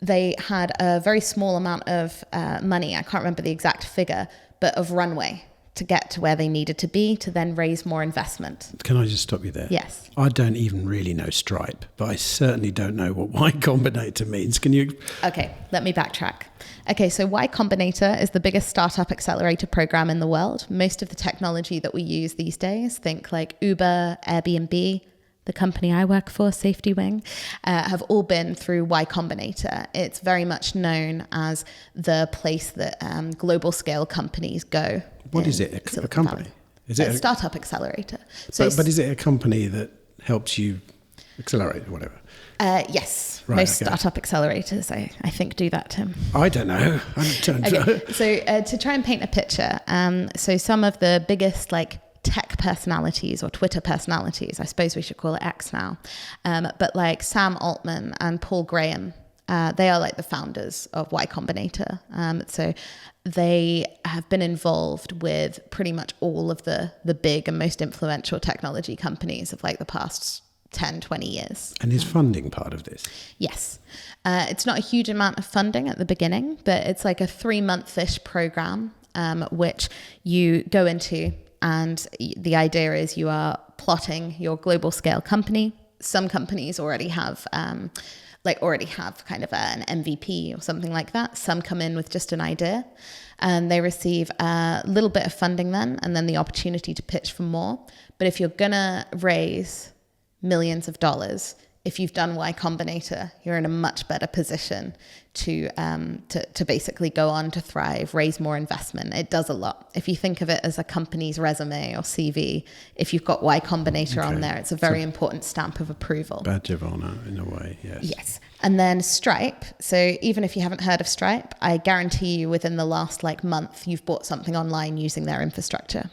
they had a very small amount of money, I can't remember the exact figure, but of runway to get to where they needed to be to then raise more investment. Can I just stop you there? Yes. I don't even really know Stripe, but I certainly don't know what Y Combinator means. Can you? Okay, let me backtrack. Okay, so Y Combinator is the biggest startup accelerator program in the world. Most of the technology that we use these days, think like Uber, Airbnb, the company I work for, Safety Wing, have all been through Y Combinator. It's very much known as the place that global scale companies go. What is it? A company? Valley. Is it a startup accelerator? But is it a company that helps you accelerate or whatever? Yes. Right, Most okay. startup accelerators, I think, do that, Tim. I don't know. Okay. So to try and paint a picture, so some of the biggest like tech personalities or Twitter personalities, I suppose we should call it X now, but like Sam Altman and Paul Graham, they are like the founders of Y Combinator. So they have been involved with pretty much all of the big and most influential technology companies of like the past 10, 20 years. And is funding part of this? Yes. It's not a huge amount of funding at the beginning, but it's like a 3-month-ish program, which you go into, and the idea is you are plotting your global scale company. Some companies already have kind of an MVP or something like that. Some come in with just an idea, and they receive a little bit of funding then, and then the opportunity to pitch for more. But if you're gonna raise millions of dollars, if you've done Y Combinator, you're in a much better position to basically go on to thrive, raise more investment. It does a lot. If you think of it as a company's resume or CV, if you've got Y Combinator on there, it's a very important stamp of approval. Badge of honor in a way, yes. Yes. And then Stripe. So even if you haven't heard of Stripe, I guarantee you within the last month, you've bought something online using their infrastructure.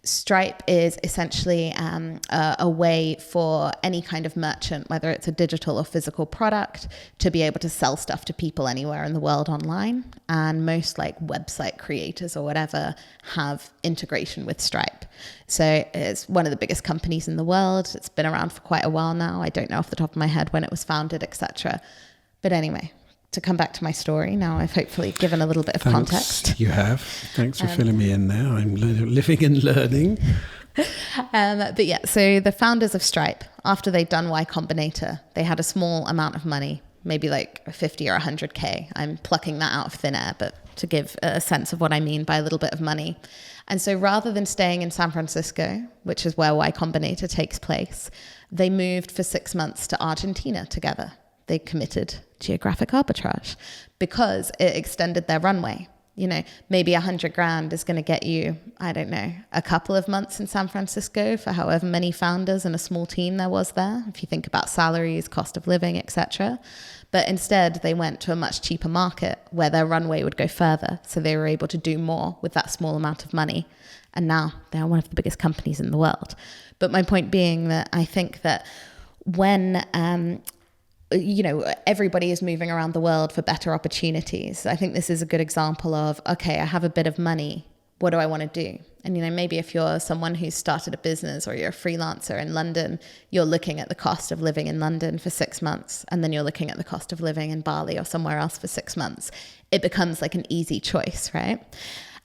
Stripe is essentially a way for any kind of merchant, whether it's a digital or physical product, to be able to sell stuff to people anywhere in the world online. And most website creators or whatever have integration with Stripe. So it's one of the biggest companies in the world. It's been around for quite a while now. I don't know off the top of my head when it was founded, etc. But anyway, to come back to my story, now I've hopefully given a little bit of context. You have. Thanks for filling me in there. I'm living and learning. But yeah, so the founders of Stripe, after they'd done Y Combinator, they had a small amount of money, maybe 50 or 100K. I'm plucking that out of thin air, but to give a sense of what I mean by a little bit of money. And so rather than staying in San Francisco, which is where Y Combinator takes place, they moved for 6 months to Argentina together. They committed geographic arbitrage because it extended their runway. Maybe $100,000 is going to get you, I don't know, a couple of months in San Francisco for however many founders and a small team there was there, if you think about salaries, cost of living, etc. But instead, they went to a much cheaper market where their runway would go further. So they were able to do more with that small amount of money. And now they're one of the biggest companies in the world. But my point being that I think that when everybody is moving around the world for better opportunities, I think this is a good example of, okay, I have a bit of money. What do I want to do? And, maybe if you're someone who's started a business or you're a freelancer in London, you're looking at the cost of living in London for 6 months, and then you're looking at the cost of living in Bali or somewhere else for 6 months. It becomes like an easy choice, right?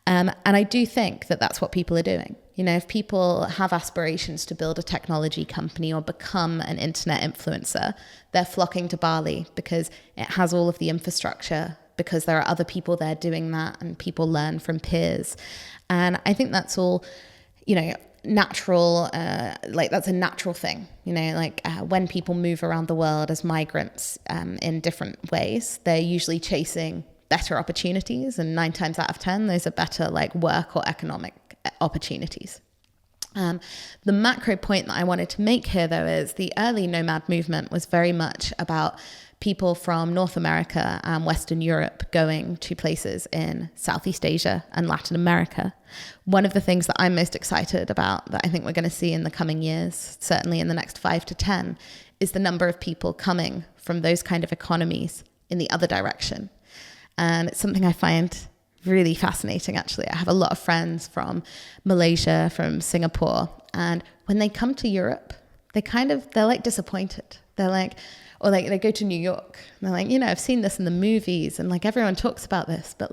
And I do think that that's what people are doing. If people have aspirations to build a technology company or become an internet influencer, they're flocking to Bali because it has all of the infrastructure, because there are other people there doing that, and people learn from peers. And I think that's all, natural, that's a natural thing. When people move around the world as migrants in different ways, they're usually chasing better opportunities, and 9 times out of 10, those are better work or economic opportunities. The macro point that I wanted to make here, though, is the early nomad movement was very much about people from North America and Western Europe going to places in Southeast Asia and Latin America. One of the things that I'm most excited about that I think we're going to see in the coming years, certainly in the next 5 to 10, is the number of people coming from those kind of economies in the other direction. And it's something I find really fascinating, actually. I have a lot of friends from Malaysia, from Singapore, and when they come to Europe, they're disappointed. They go to New York, and they're I've seen this in the movies, and everyone talks about this, but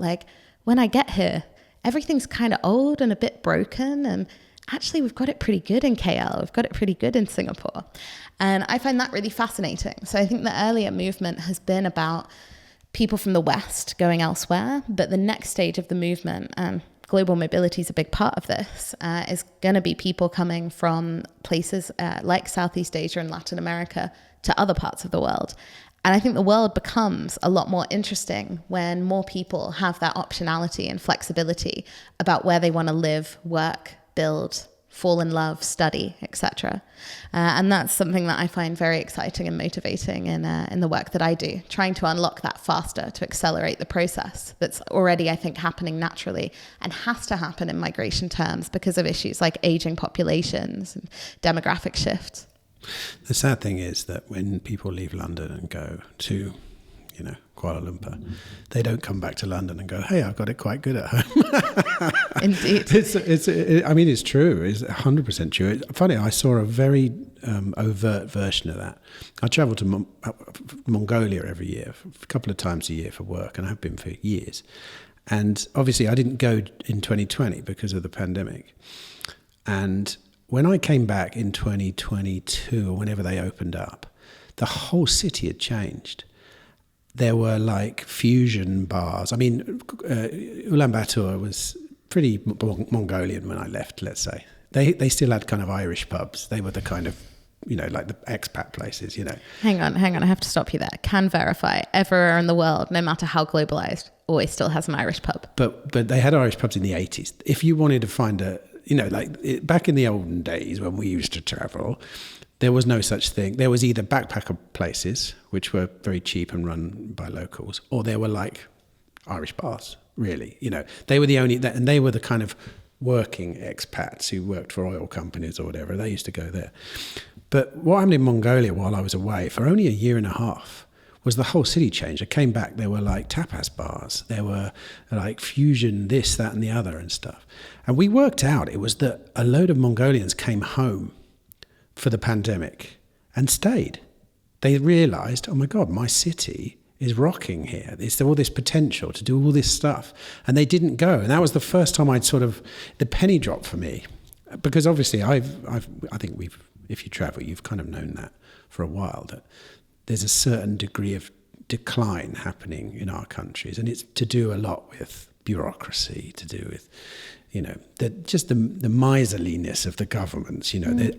when I get here, everything's kind of old and a bit broken, and actually we've got it pretty good in KL, we've got it pretty good in Singapore. And I find that really fascinating. So I think the earlier movement has been about people from the West going elsewhere, but the next stage of the movement, and global mobility is a big part of this, is going to be people coming from places like Southeast Asia and Latin America to other parts of the world. And I think the world becomes a lot more interesting when more people have that optionality and flexibility about where they want to live, work, build, fall in love, study, etc. And that's something that I find very exciting and motivating in the work that I do, trying to unlock that faster, to accelerate the process that's already, I think, happening naturally and has to happen in migration terms because of issues like aging populations and demographic shifts. The sad thing is that when people leave London and go to, Kuala Lumpur, they don't come back to London and go, hey, I've got it quite good at home. Indeed. It's true. It's 100% true. It's funny, I saw a very overt version of that. I travel to Mongolia every year, a couple of times a year for work, and I have been for years. And obviously I didn't go in 2020 because of the pandemic. And when I came back in 2022, or whenever they opened up, the whole city had changed. There were like fusion bars. I mean, Ulaanbaatar was pretty Mongolian when I left, let's say. They still had kind of Irish pubs. They were the kind of, like the expat places, Hang on. I have to stop you there. Can verify everywhere in the world, no matter how globalized, always still has an Irish pub. But they had Irish pubs in the 80s. If you wanted to find back in the olden days when we used to travel, there was no such thing. There was either backpacker places, which were very cheap and run by locals, or there were like Irish bars, really. They were the only, and they were the kind of working expats who worked for oil companies or whatever. They used to go there. But what happened in Mongolia while I was away for only a year and a half was the whole city changed. I came back, there were like tapas bars. There were like fusion, this, that, and the other and stuff. And we worked out it was that a load of Mongolians came home for the pandemic and stayed. They realized, oh my God, my city is rocking here. There's all this potential to do all this stuff. And they didn't go. And that was the first time the penny dropped for me. Because obviously I think if you travel, you've kind of known that for a while, that there's a certain degree of decline happening in our countries. And it's to do a lot with bureaucracy, to do with the miserliness of the governments, the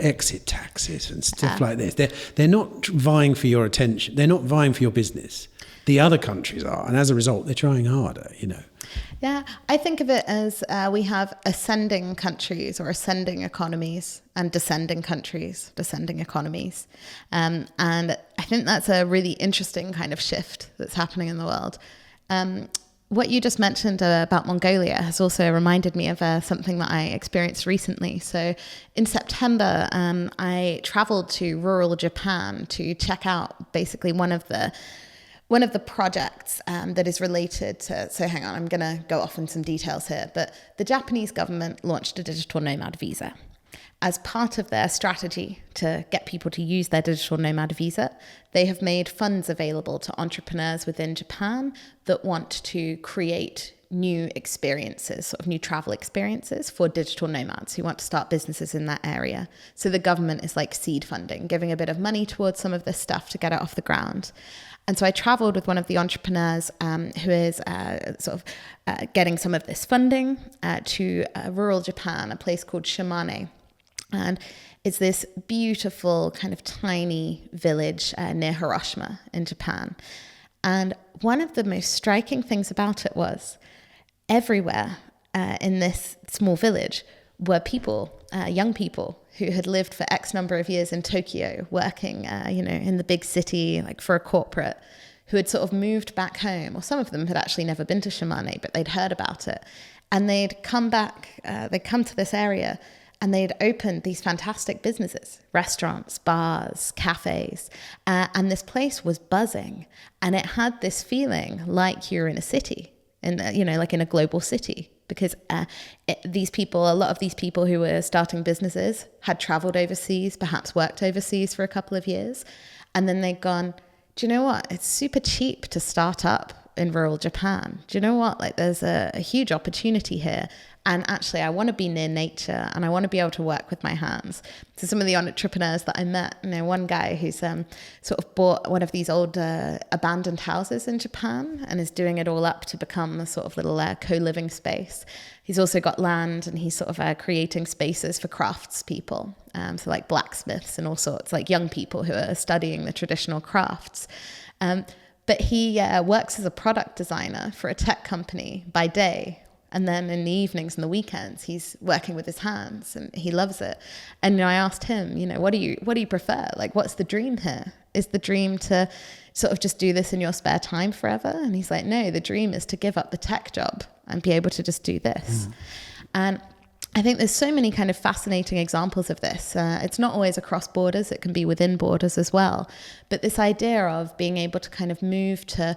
exit taxes and stuff like this. They're not vying for your attention. They're not vying for your business. The other countries are. And as a result, they're trying harder, Yeah, I think of it as we have ascending countries or ascending economies and descending countries, descending economies. And I think that's a really interesting kind of shift that's happening in the world. What you just mentioned about Mongolia has also reminded me of something that I experienced recently. So in September, I traveled to rural Japan to check out basically one of the projects that is related to, so hang on, I'm going to go off in some details here, but the Japanese government launched a digital nomad visa. As part of their strategy to get people to use their digital nomad visa, they have made funds available to entrepreneurs within Japan that want to create new experiences, sort of new travel experiences for digital nomads who want to start businesses in that area. So the government is like seed funding, giving a bit of money towards some of this stuff to get it off the ground. And so I traveled with one of the entrepreneurs who is getting some of this funding to rural Japan, a place called Shimane. And it's this beautiful kind of tiny village near Hiroshima in Japan. And one of the most striking things about it was everywhere in this small village were people, young people, who had lived for X number of years in Tokyo, working, in the big city, like for a corporate, who had sort of moved back home, or some of them had actually never been to Shimane, but they'd heard about it. And they'd come back, they'd come to this area, and they'd opened these fantastic businesses, restaurants, bars, cafes, and this place was buzzing. And it had this feeling like you're in a city, like in a global city. Because a lot of these people who were starting businesses had traveled overseas, perhaps worked overseas for a couple of years. And then they'd gone, do you know what? It's super cheap to start up in rural Japan. Do you know what? Like, there's a huge opportunity here. And actually, I want to be near nature and I want to be able to work with my hands. So some of the entrepreneurs that I met, one guy who's sort of bought one of these old abandoned houses in Japan and is doing it all up to become a sort of little co-living space. He's also got land and he's sort of creating spaces for crafts people. So like blacksmiths and all sorts, like young people who are studying the traditional crafts. But he works as a product designer for a tech company by day. And then in the evenings and the weekends, he's working with his hands and he loves it. And I asked him, what do you prefer? Like, what's the dream here? Is the dream to sort of just do this in your spare time forever? And he's like, no, the dream is to give up the tech job and be able to just do this. And I think there's so many kind of fascinating examples of this. It's not always across borders. It can be within borders as well. But this idea of being able to kind of move to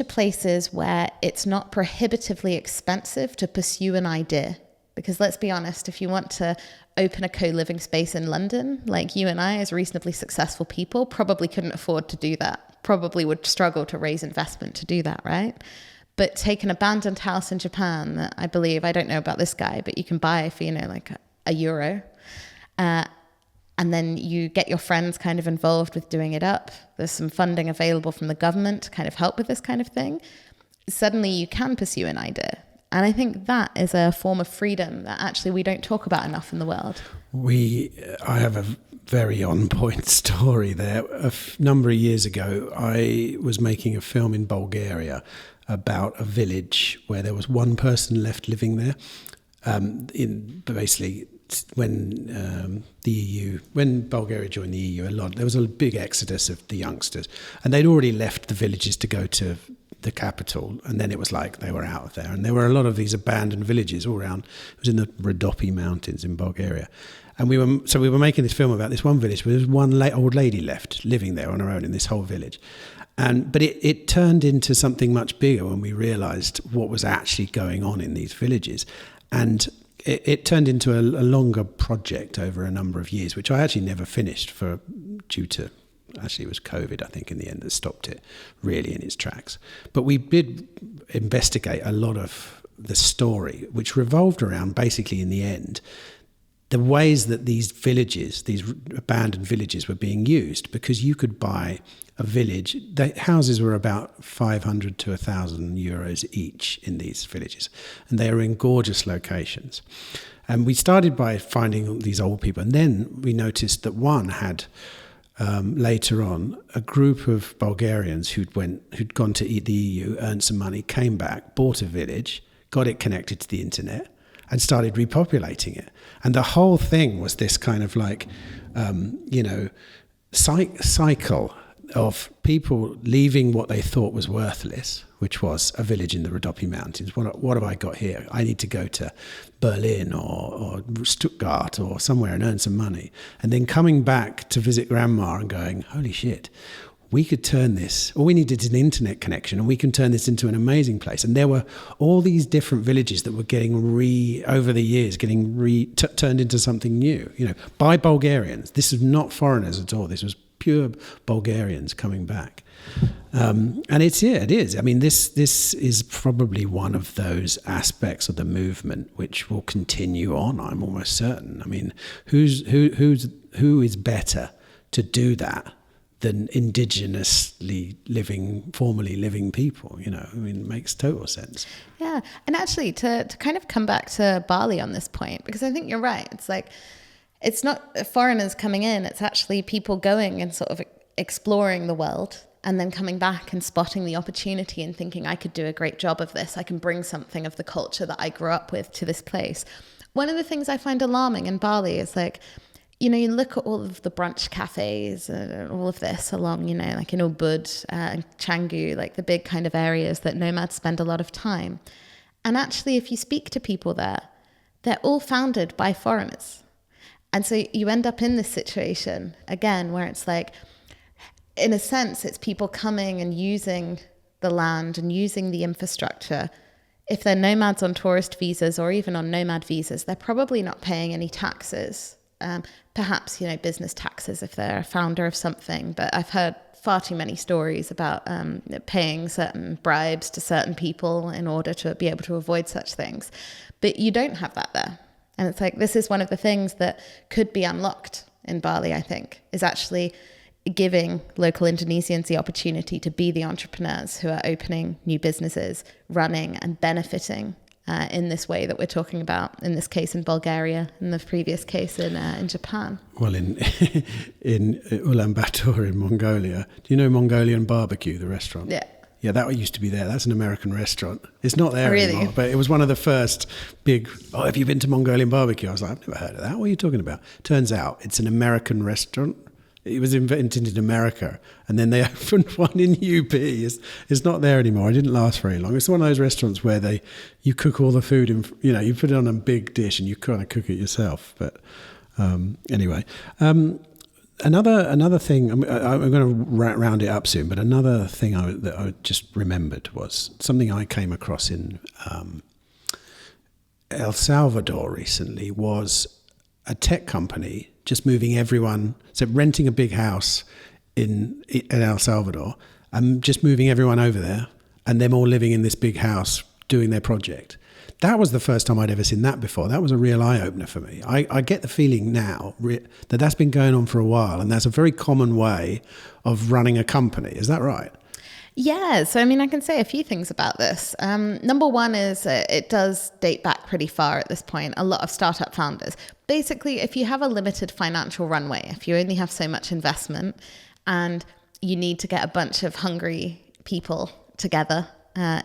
places where it's not prohibitively expensive to pursue an idea. Because let's be honest, if you want to open a co-living space in London, like you and I as reasonably successful people probably couldn't afford to do that, probably would struggle to raise investment to do that, right? But take an abandoned house in Japan that I believe, I don't know about this guy, but you can buy for, like €1. And then you get your friends kind of involved with doing it up. There's some funding available from the government to kind of help with this kind of thing. Suddenly you can pursue an idea. And I think that is a form of freedom that actually we don't talk about enough in the world. I have a very on-point story there. A number of years ago, I was making a film in Bulgaria about a village where there was one person left living there. When Bulgaria joined the EU, there was a big exodus of the youngsters, and they'd already left the villages to go to the capital, and then it was like they were out of there, and there were a lot of these abandoned villages all around. It was in the Rhodope Mountains in Bulgaria, and we were making this film about this one village where there was one old lady left living there on her own in this whole village. But it turned into something much bigger when we realised what was actually going on in these villages, and it turned into a longer project over a number of years, which I actually never finished due to, actually it was COVID, I think, in the end that stopped it really in its tracks. But we did investigate a lot of the story, which revolved around basically in the end the ways that these villages, these abandoned villages, were being used, because you could buy a village. The houses were about 500 to 1,000 euros each in these villages, and they are in gorgeous locations. And we started by finding these old people, and then we noticed that one had later on a group of Bulgarians who'd gone to the EU, earned some money, came back, bought a village, got it connected to the internet, and started repopulating it. And the whole thing was this kind of like, cycle of people leaving what they thought was worthless, which was a village in the Rhodope Mountains. What have I got here? I need to go to Berlin or Stuttgart or somewhere and earn some money. And then coming back to visit grandma and going, holy shit, we could turn this, all we needed is an internet connection, and we can turn this into an amazing place. And there were all these different villages that were getting over the years, turned into something new, by Bulgarians. This is not foreigners at all. This was pure Bulgarians coming back. And it is. I mean, this is probably one of those aspects of the movement which will continue on, I'm almost certain. I mean, who is better to do that than formerly living people, I mean, it makes total sense. Yeah. And actually to kind of come back to Bali on this point, because I think you're right. It's like, it's not foreigners coming in, it's actually people going and sort of exploring the world and then coming back and spotting the opportunity and thinking, I could do a great job of this. I can bring something of the culture that I grew up with to this place. One of the things I find alarming in Bali is like, you look at all of the brunch cafes and all of this along, like in Ubud and Canggu, like the big kind of areas that nomads spend a lot of time. And actually, if you speak to people there, they're all founded by foreigners. And so you end up in this situation, again, where it's like, in a sense, it's people coming and using the land and using the infrastructure. If they're nomads on tourist visas or even on nomad visas, they're probably not paying any taxes. Perhaps, business taxes if they're a founder of something. But I've heard far too many stories about paying certain bribes to certain people in order to be able to avoid such things. But you don't have that there. And it's like, this is one of the things that could be unlocked in Bali, I think, is actually giving local Indonesians the opportunity to be the entrepreneurs who are opening new businesses, running and benefiting in this way that we're talking about, in this case in Bulgaria, in the previous case in Japan. Well, in Ulaanbaatar in Mongolia, do you know Mongolian Barbecue, the restaurant? Yeah. Yeah, that used to be there. That's an American restaurant. It's not there Really? anymore, but it was one of the first big, have you been to Mongolian Barbecue? I was like, I've never heard of that. What are you talking about? Turns out it's an American restaurant. It was invented in America, and then they opened one in UP. It's not there anymore. It didn't last very long. It's one of those restaurants where you cook all the food, you put it on a big dish and you kind of cook it yourself. But anyway, another thing. I'm going to round it up soon. But another thing that I just remembered was something I came across in El Salvador recently. Was a tech company just moving everyone, so renting a big house in El Salvador and just moving everyone over there and them all living in this big house doing their project. That was the first time I'd ever seen that before. That was a real eye-opener for me. I get the feeling now that that's been going on for a while, and that's a very common way of running a company. Is that right? Yeah, so I mean, I can say a few things about this. Number one is it does date back pretty far at this point. A lot of startup founders, basically, if you have a limited financial runway, if you only have so much investment and you need to get a bunch of hungry people together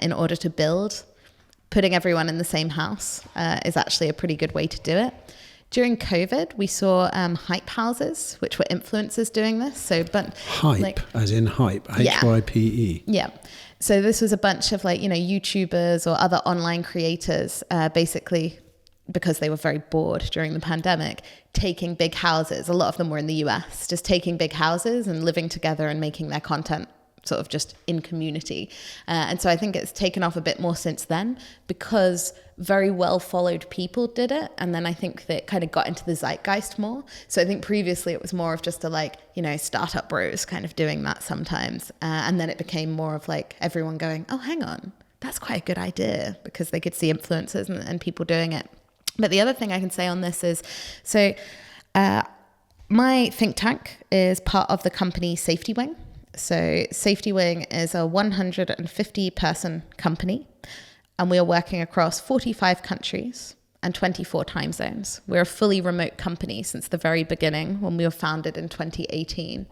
in order to build, putting everyone in the same house is actually a pretty good way to do it. During COVID, we saw hype houses, which were influencers doing this. So, but hype, as in hype, Hype. Yeah. So this was a bunch of YouTubers or other online creators, basically because they were very bored during the pandemic, taking big houses. A lot of them were in the US, just taking big houses and living together and making their content sort of just in community. And so I think it's taken off a bit more since then because very well followed people did it. And then I think that it kind of got into the zeitgeist more. So I think previously it was more of just startup bros kind of doing that sometimes. And then it became more of everyone going, oh, hang on, that's quite a good idea, because they could see influencers and people doing it. But the other thing I can say on this is, my think tank is part of the company Safety Wing. So Safety Wing is a 150-person company, and we are working across 45 countries and 24 time zones. We're a fully remote company since the very beginning when we were founded in 2018.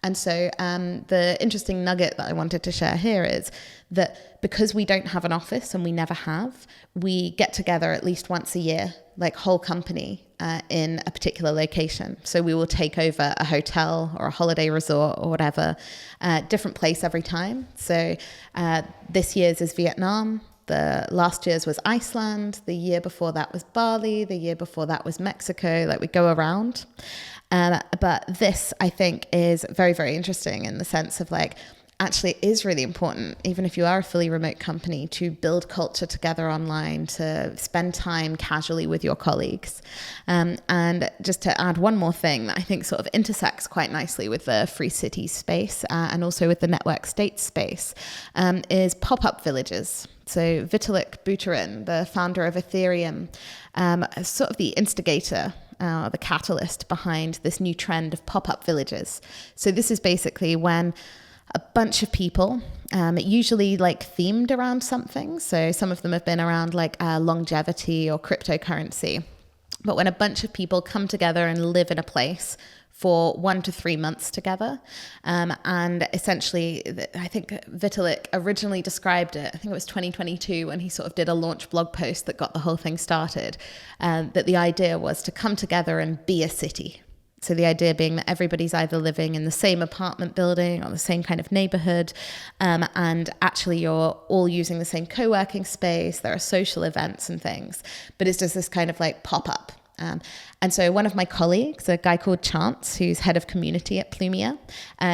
And so the interesting nugget that I wanted to share here is that because we don't have an office, and we never have, we get together at least once a year, whole company, in a particular location. So we will take over a hotel or a holiday resort or whatever, different place every time. So this year's is Vietnam. The last year's was Iceland. The year before that was Bali. The year before that was Mexico. We go around. But this, I think, is very, very interesting in the sense of actually it is really important, even if you are a fully remote company, to build culture together online, to spend time casually with your colleagues. And just to add one more thing that I think sort of intersects quite nicely with the free cities space and also with the network state space is pop-up villages. So Vitalik Buterin, the founder of Ethereum, is sort of the instigator, the catalyst behind this new trend of pop-up villages. So this is basically when a bunch of people, usually themed around something. So some of them have been around longevity or cryptocurrency. But when a bunch of people come together and live in a place for 1 to 3 months together. And essentially, I think Vitalik originally described it, I think it was 2022 when he sort of did a launch blog post that got the whole thing started, that the idea was to come together and be a city. So the idea being that everybody's either living in the same apartment building or the same kind of neighborhood, and actually you're all using the same co-working space, there are social events and things, but it's just this kind of pop-up. And so one of my colleagues, a guy called Chance, who's head of community at Plumia,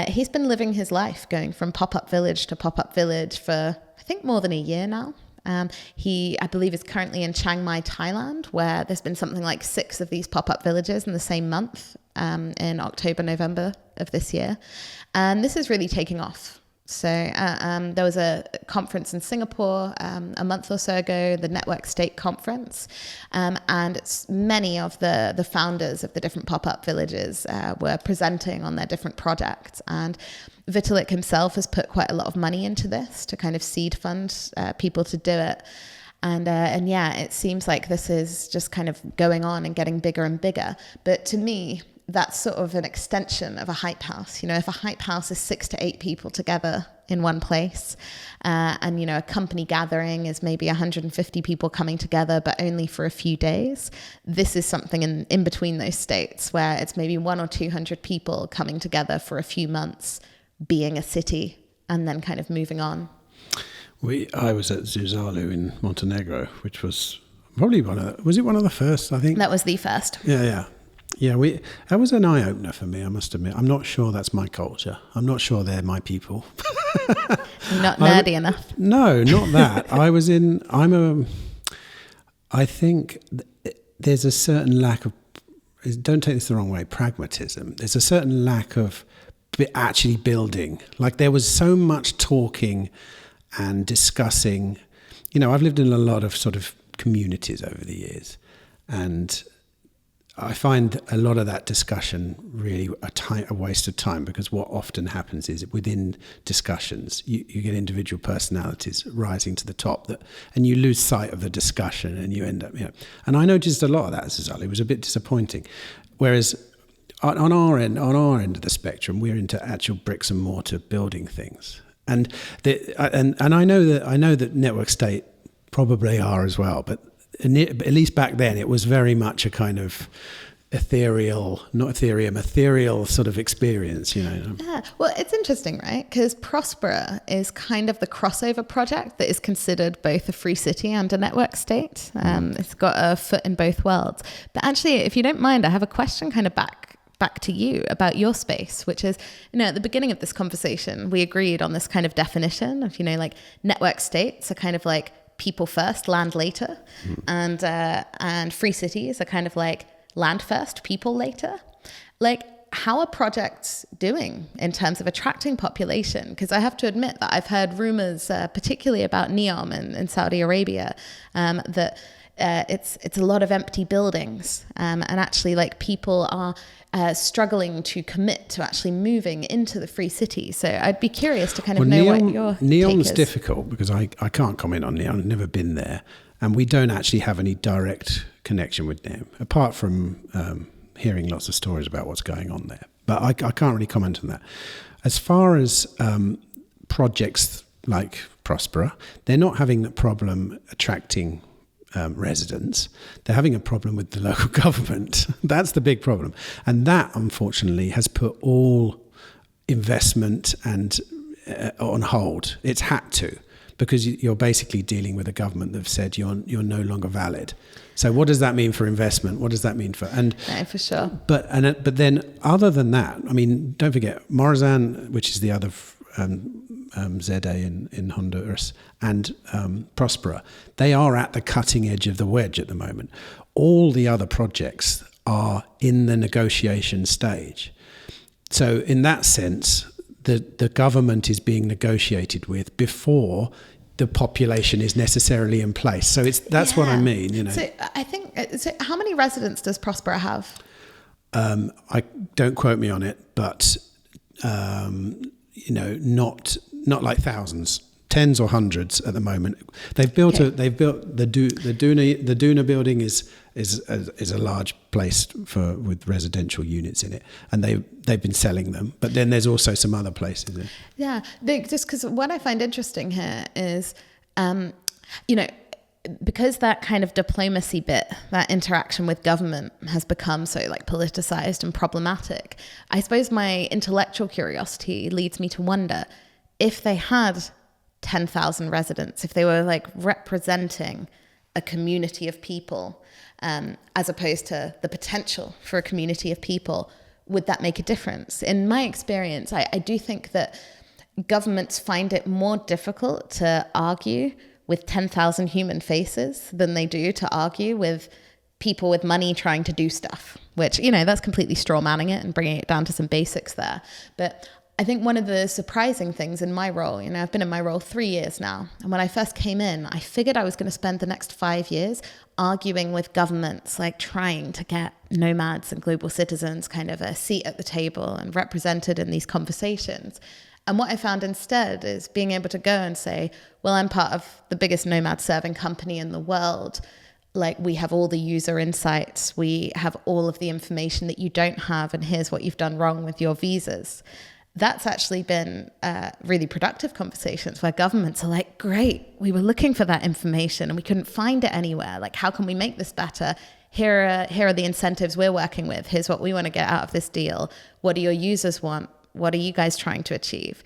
he's been living his life going from pop-up village to pop-up village for, I think, more than a year now. He, I believe, is currently in Chiang Mai, Thailand, where there's been something like 6 of these pop-up villages in the same month in October, November of this year. And this is really taking off. So there was a conference in Singapore a month or so ago, the Network State Conference, and many of the founders of the different pop-up villages were presenting on their different projects. And Vitalik himself has put quite a lot of money into this to kind of seed fund people to do it. And yeah, it seems like this is just kind of going on and getting bigger and bigger. But to me, that's sort of an extension of a hype house. You know, if a hype house is 6 to 8 people together in one place, and, you know, a company gathering is maybe 150 people coming together, but only for a few days, this is something in between those states where it's maybe 100 or 200 people coming together for a few months, being a city, and then kind of moving on. I was at Zuzalu in Montenegro, which was probably one of the first, I think? That was the first. Yeah. That was an eye-opener for me, I must admit. I'm not sure that's my culture. I'm not sure they're my people. You're not nerdy enough. No, not that. I think there's a certain lack of, don't take this the wrong way, pragmatism. There's a certain lack of actually building. Like, there was so much talking and discussing. You know, I've lived in a lot of sort of communities over the years, and I find a lot of that discussion really a waste of time, because what often happens is within discussions, you get individual personalities rising to the top, and you lose sight of the discussion, and you end up, you know. And I noticed a lot of that as Zali. It was a bit disappointing. Whereas on our end of the spectrum, we're into actual bricks and mortar building things, and I know that Network State probably are as well, but at least back then, it was very much a kind of ethereal sort of experience, you know. Yeah, well, it's interesting, right? Because Prospera is kind of the crossover project that is considered both a free city and a network state. It's got a foot in both worlds. But actually, if you don't mind, I have a question kind of back to you about your space, which is, you know, at the beginning of this conversation, we agreed on this kind of definition of, you know, like network states are kind of like people first, land later, and free cities are kind of like land first, people later. Like, how are projects doing in terms of attracting population? Because I have to admit that I've heard rumors, particularly about NEOM in Saudi Arabia, that it's a lot of empty buildings, and actually, like, people are struggling to commit to actually moving into the free city. So I'd be curious to kind of know what your NEOM's take is. Difficult because I can't comment on NEOM. I've never been there, and we don't actually have any direct connection with NEOM, apart from hearing lots of stories about what's going on there. But I can't really comment on that. As far as projects like Prospera, they're not having the problem attracting residents. They're having a problem with the local government. That's the big problem. And that, unfortunately, has put all investment and on hold. It's had to, because you're basically dealing with a government that have said you're no longer valid. So what does that mean for investment? What does that mean for... No, for sure. But then, other than that, I mean, don't forget, Morazan, which is the other ZA in Honduras, and Prospera, they are at the cutting edge of the wedge at the moment. All the other projects are in the negotiation stage. So in that sense, the government is being negotiated with before the population is necessarily in place. So that's what I mean, you know. So I think, how many residents does Prospera have? I don't quote me on it, but you know, not like thousands, tens or hundreds at the moment. They've built the Duna building is a large place with residential units in it, and they've been selling them. But then there's also some other places. Yeah, just because what I find interesting here is, you know, because that kind of diplomacy bit, that interaction with government has become so like politicized and problematic, I suppose my intellectual curiosity leads me to wonder if they had 10,000 residents, if they were like representing a community of people, as opposed to the potential for a community of people, would that make a difference? In my experience, I do think that governments find it more difficult to argue with 10,000 human faces than they do to argue with people with money trying to do stuff, which, you know, that's completely straw manning it and bringing it down to some basics there. But I think one of the surprising things in my role, you know, I've been in my role 3 years now. And when I first came in, I figured I was going to spend the next 5 years arguing with governments, like trying to get nomads and global citizens kind of a seat at the table and represented in these conversations. And what I found instead is being able to go and say, well, I'm part of the biggest nomad serving company in the world. Like, we have all the user insights. We have all of the information that you don't have. And here's what you've done wrong with your visas. That's actually been really productive conversations where governments are like, great, we were looking for that information and we couldn't find it anywhere. Like, how can we make this better? Here are the incentives we're working with. Here's what we want to get out of this deal. What do your users want? What are you guys trying to achieve?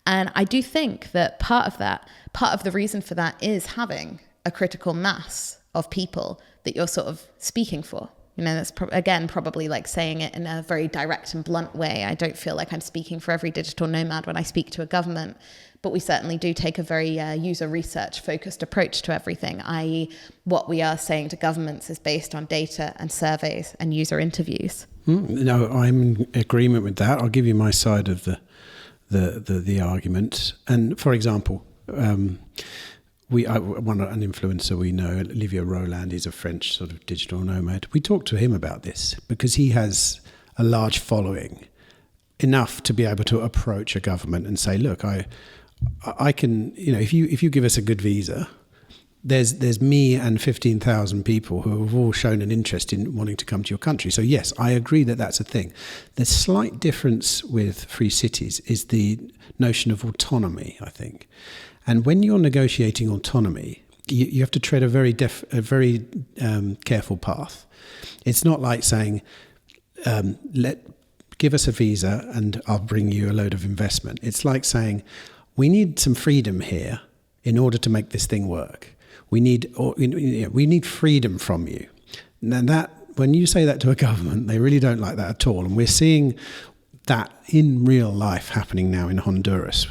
And I do think that part of the reason for that is having a critical mass of people that you're sort of speaking for. You know, that's probably like saying it in a very direct and blunt way. I don't feel like I'm speaking for every digital nomad when I speak to a government, but we certainly do take a very user research focused approach to everything, i.e. what we are saying to governments is based on data and surveys and user interviews. No, I'm in agreement with that. I'll give you my side of the argument. And for example, an influencer we know, Olivier Roland, is a French sort of digital nomad. We talked to him about this because he has a large following, enough to be able to approach a government and say, look, I can, you know, if you give us a good visa, there's me and 15,000 people who have all shown an interest in wanting to come to your country. So yes, I agree that that's a thing. The slight difference with free cities is the notion of autonomy, I think. And when you're negotiating autonomy, you have to tread a very careful path. It's not like saying, give us a visa and I'll bring you a load of investment. It's like saying, we need some freedom here in order to make this thing work. We need freedom from you. Now that, when you say that to a government, they really don't like that at all. And we're seeing that in real life happening now in Honduras.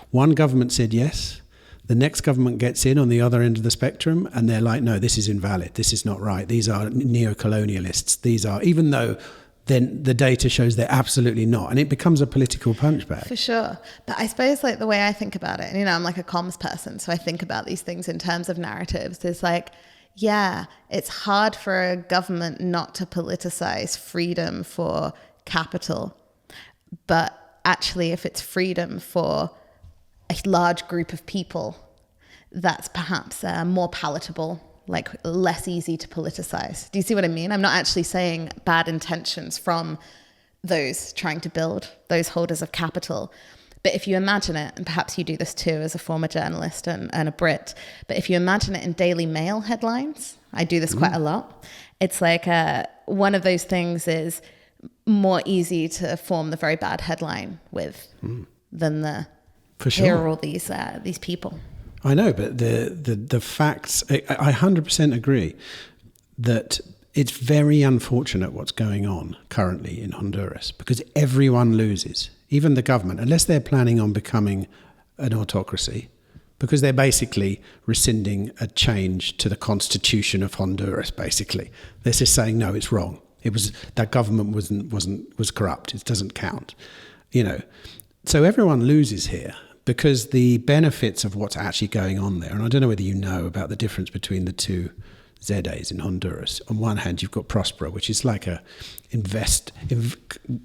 One government said yes. The next government gets in on the other end of the spectrum and they're like, no, this is invalid. This is not right. These are neo-colonialists. These are, even though then the data shows they're absolutely not. And it becomes a political punchbag. For sure. But I suppose like the way I think about it, and you know, I'm like a comms person, so I think about these things in terms of narratives. It's like, yeah, it's hard for a government not to politicize freedom for capital. But actually, if it's freedom for a large group of people, that's perhaps more palatable, like less easy to politicize. Do you see what I mean? I'm not actually saying bad intentions from those trying to build, those holders of capital. But if you imagine it, and perhaps you do this too as a former journalist and a Brit, but if you imagine it in Daily Mail headlines, I do this quite a lot. It's like one of those things is more easy to form the very bad headline with than the For sure. Here are all these people. I know, but the facts, I 100% agree that it's very unfortunate what's going on currently in Honduras because everyone loses, even the government, unless they're planning on becoming an autocracy, because they're basically rescinding a change to the constitution of Honduras, basically. They're just saying, no, it's wrong. That government was corrupt. It doesn't count, you know. So everyone loses here because the benefits of what's actually going on there, and I don't know whether you know about the difference between the two ZAs in Honduras. On one hand, you've got Prospera, which is like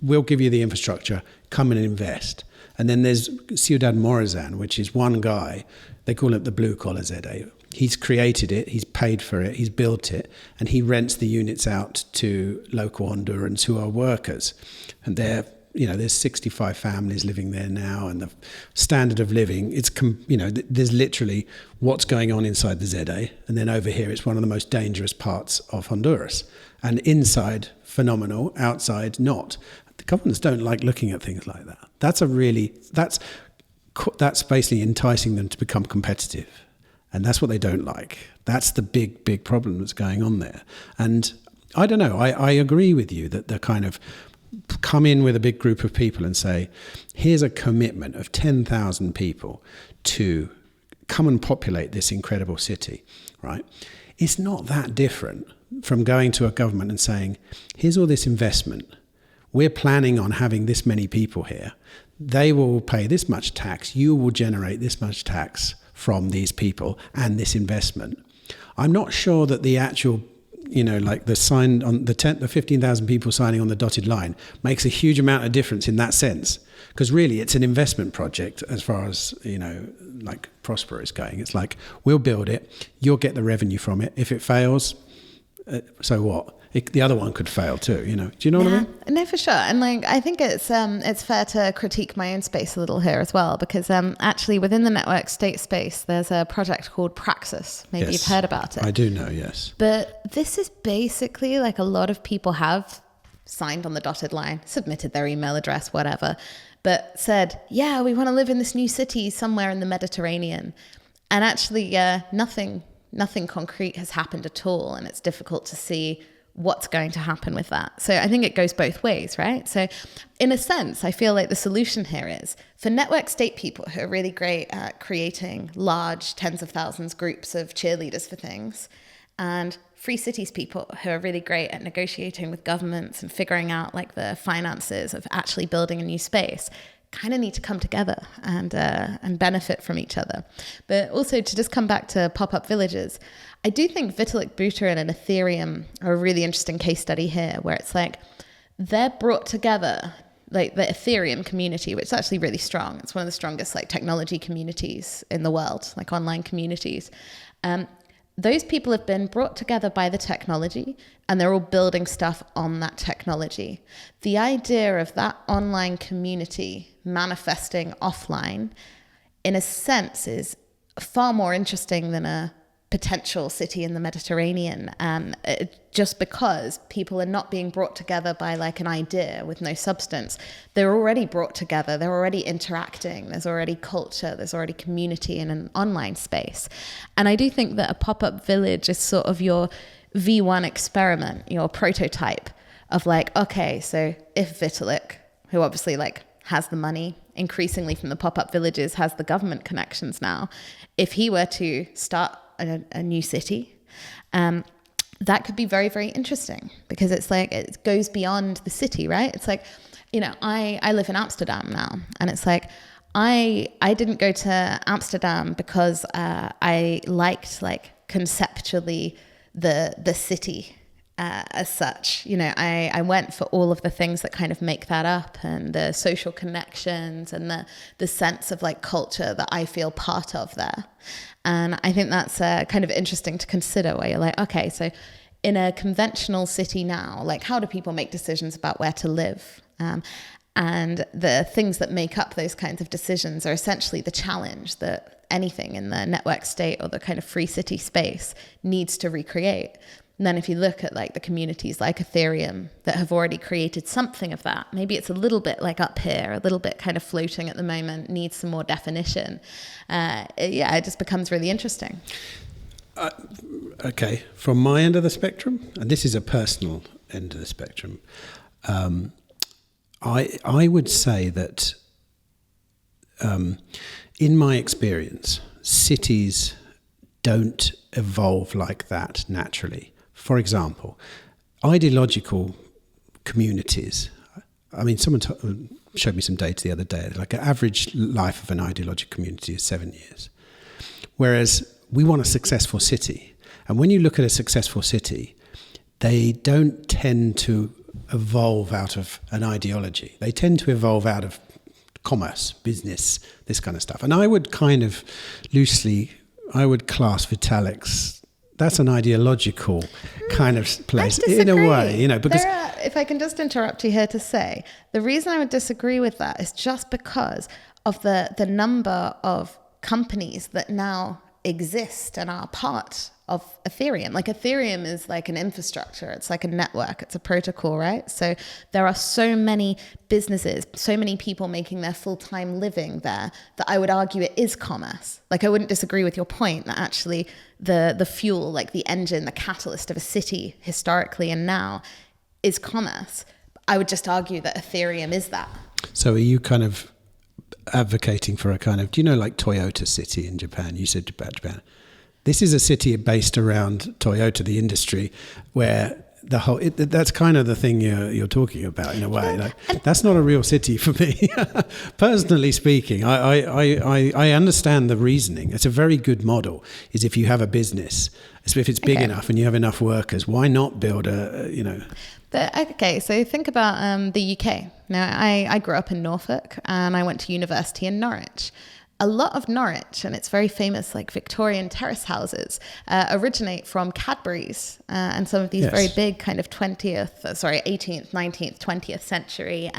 we'll give you the infrastructure, come in and invest. And then there's Ciudad Morazan, which is one guy, they call it the blue collar ZA. He's created it, he's paid for it, he's built it, and he rents the units out to local Hondurans who are workers. And there's 65 families living there now, and the standard of living, there's literally what's going on inside the ZA, and then over here it's one of the most dangerous parts of Honduras. And inside, phenomenal, outside, not. The governments don't like looking at things like that. That's basically enticing them to become competitive. And that's what they don't like. That's the big, big problem that's going on there. And I don't know, I agree with you that the kind of come in with a big group of people and say, here's a commitment of 10,000 people to come and populate this incredible city, right? It's not that different from going to a government and saying, here's all this investment. We're planning on having this many people here. They will pay this much tax. You will generate this much tax from these people and this investment. I'm not sure that the actual, like the sign on the 15,000 people signing on the dotted line makes a huge amount of difference in that sense. Because really it's an investment project as far as, like Prosper is going. It's like, we'll build it, you'll get the revenue from it. If it fails, so what? The other one could fail too, Do you know what I mean? No, for sure. And I think it's fair to critique my own space a little here as well, because actually within the network state space, there's a project called Praxis. Maybe you've heard about it. I do know, yes. But this is basically like a lot of people have signed on the dotted line, submitted their email address, whatever, but said, yeah, we want to live in this new city somewhere in the Mediterranean. And actually, nothing concrete has happened at all. And it's difficult to see what's going to happen with that. So I think it goes both ways, right? So in a sense, I feel like the solution here is for network state people who are really great at creating large tens of thousands groups of cheerleaders for things, and free cities people who are really great at negotiating with governments and figuring out like the finances of actually building a new space, kind of need to come together and benefit from each other. But also to just come back to pop-up villages, I do think Vitalik Buterin and Ethereum are a really interesting case study here, where it's like they're brought together, like the Ethereum community, which is actually really strong. It's one of the strongest like technology communities in the world, like online communities. Those people have been brought together by the technology, and they're all building stuff on that technology. The idea of that online community manifesting offline, in a sense, is far more interesting than a potential city in the Mediterranean, just because people are not being brought together by like an idea with no substance. They're already brought together, they're already interacting, there's already culture, there's already community in an online space. And I do think that a pop-up village is sort of your V1 experiment, your prototype of like, okay, so if Vitalik, who obviously like has the money, increasingly from the pop-up villages, has the government connections now, if he were to start a new city, that could be very, very interesting, because it's like it goes beyond the city, right? It's like, I live in Amsterdam now, and it's like I didn't go to Amsterdam because I liked like conceptually the city as such. I went for all of the things that kind of make that up, and the social connections and the sense of like culture that I feel part of there. And I think that's kind of interesting to consider, where you're like, okay, so in a conventional city now, like how do people make decisions about where to live? And the things that make up those kinds of decisions are essentially the challenge that anything in the network state or the kind of free city space needs to recreate. And then if you look at like the communities like Ethereum that have already created something of that, maybe it's a little bit like up here, a little bit kind of floating at the moment, needs some more definition. It just becomes really interesting. Okay, from my end of the spectrum, and this is a personal end of the spectrum, I would say that in my experience, cities don't evolve like that naturally. For example, ideological communities. I mean, someone showed me some data the other day. Like an average life of an ideological community is 7 years. Whereas we want a successful city. And when you look at a successful city, they don't tend to evolve out of an ideology. They tend to evolve out of commerce, business, this kind of stuff. And I would kind of loosely, class Vitalik's, that's an ideological kind of place in a way, because if I can just interrupt you here to say, the reason I would disagree with that is just because of the number of companies that now exist and are part of Ethereum. Like Ethereum is like an infrastructure. It's like a network. It's a protocol, right? So there are so many businesses, so many people making their full-time living there that I would argue it is commerce. Like I wouldn't disagree with your point that actually the fuel, like the engine, the catalyst of a city historically and now is commerce. I would just argue that Ethereum is that. So are you kind of advocating for a kind of, do you know like Toyota City in Japan? You said about Japan. This is a city based around Toyota, the industry, where the whole that's kind of the thing you're talking about in a way. Like, that's not a real city for me, personally speaking. I understand the reasoning. It's a very good model. Is if you have a business, if it's big enough and you have enough workers, why not build So think about the UK. Now, I grew up in Norfolk and I went to university in Norwich. A lot of Norwich, and it's very famous, like Victorian terrace houses, originate from Cadbury's and some of these very big kind of 18th, 19th, 20th century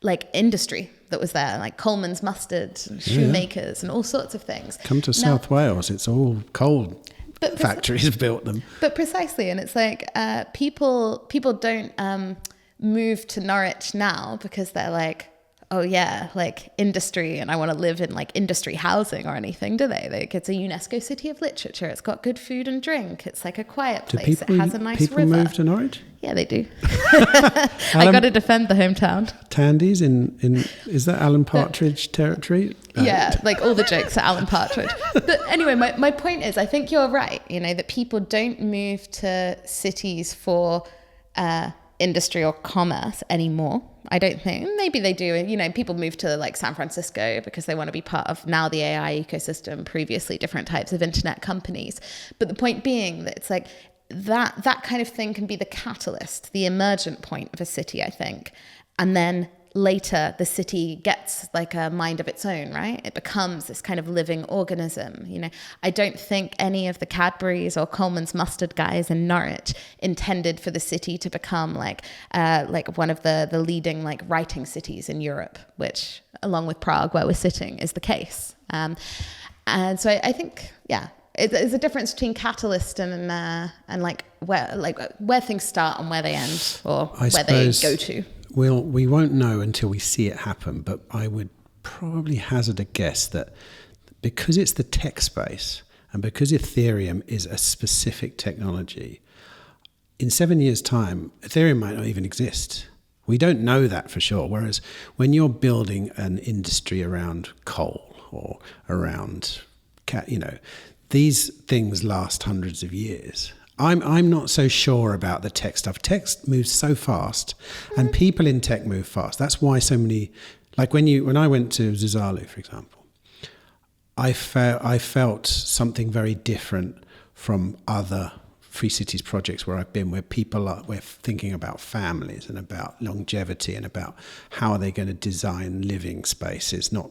like industry that was there, like Coleman's mustard, and shoemakers and all sorts of things. Come to South Wales, it's all coal factories built them. But precisely, and it's like people don't move to Norwich now because they're like, oh yeah, like industry, and I want to live in like industry housing or anything, do they? Like, it's a UNESCO City of Literature. It's got good food and drink. It's like a quiet place. It has a nice river. People move to Norwich? Yeah, they do. I got to defend the hometown. Tandies is that Alan Partridge territory? Yeah, like all the jokes are Alan Partridge. But anyway, my point is, I think you're right, that people don't move to cities for industry or commerce anymore. I don't think. Maybe they do. People move to like San Francisco because they want to be part of now the AI ecosystem, previously different types of internet companies. But the point being that it's like that kind of thing can be the catalyst, the emergent point of a city, I think. And then later the city gets like a mind of its own, right? It becomes this kind of living organism. I don't think any of the Cadbury's or Coleman's mustard guys in Norwich intended for the city to become like one of the leading like writing cities in Europe, which along with Prague, where we're sitting, is the case. And so I think, there's a difference between catalyst and like where things start and where they end, or where they go to. We won't know until we see it happen, but I would probably hazard a guess that because it's the tech space and because Ethereum is a specific technology, in 7 years' time, Ethereum might not even exist. We don't know that for sure. Whereas when you're building an industry around coal or around, these things last hundreds of years. I'm not so sure about the tech stuff. Tech moves so fast, and people in tech move fast. That's why so many, like when I went to Zuzalu, for example, I felt something very different from other Free Cities projects where I've been, where we're thinking about families and about longevity and about how are they going to design living spaces, not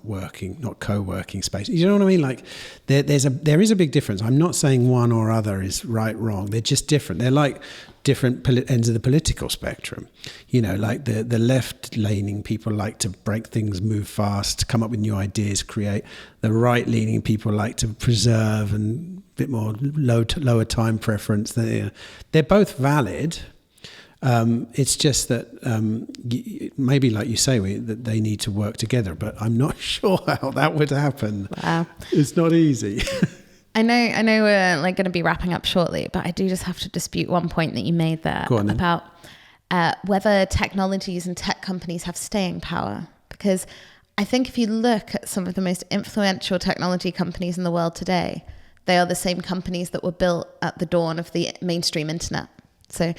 co-working spaces. You know what I mean? Like there is a big difference. I'm not saying one or other is right, wrong. They're just different. They're like different ends of the political spectrum. Like the left-leaning people like to break things, move fast, come up with new ideas, create. The right-leaning people like to preserve and a bit more lower time preference. They're both valid. It's just that maybe, like you say, that they need to work together. But I'm not sure how that would happen. Wow, it's not easy. I know we're like going to be wrapping up shortly, but I do just have to dispute one point that you made there about whether technologies and tech companies have staying power. Because I think if you look at some of the most influential technology companies in the world today, they are the same companies that were built at the dawn of the mainstream internet. So,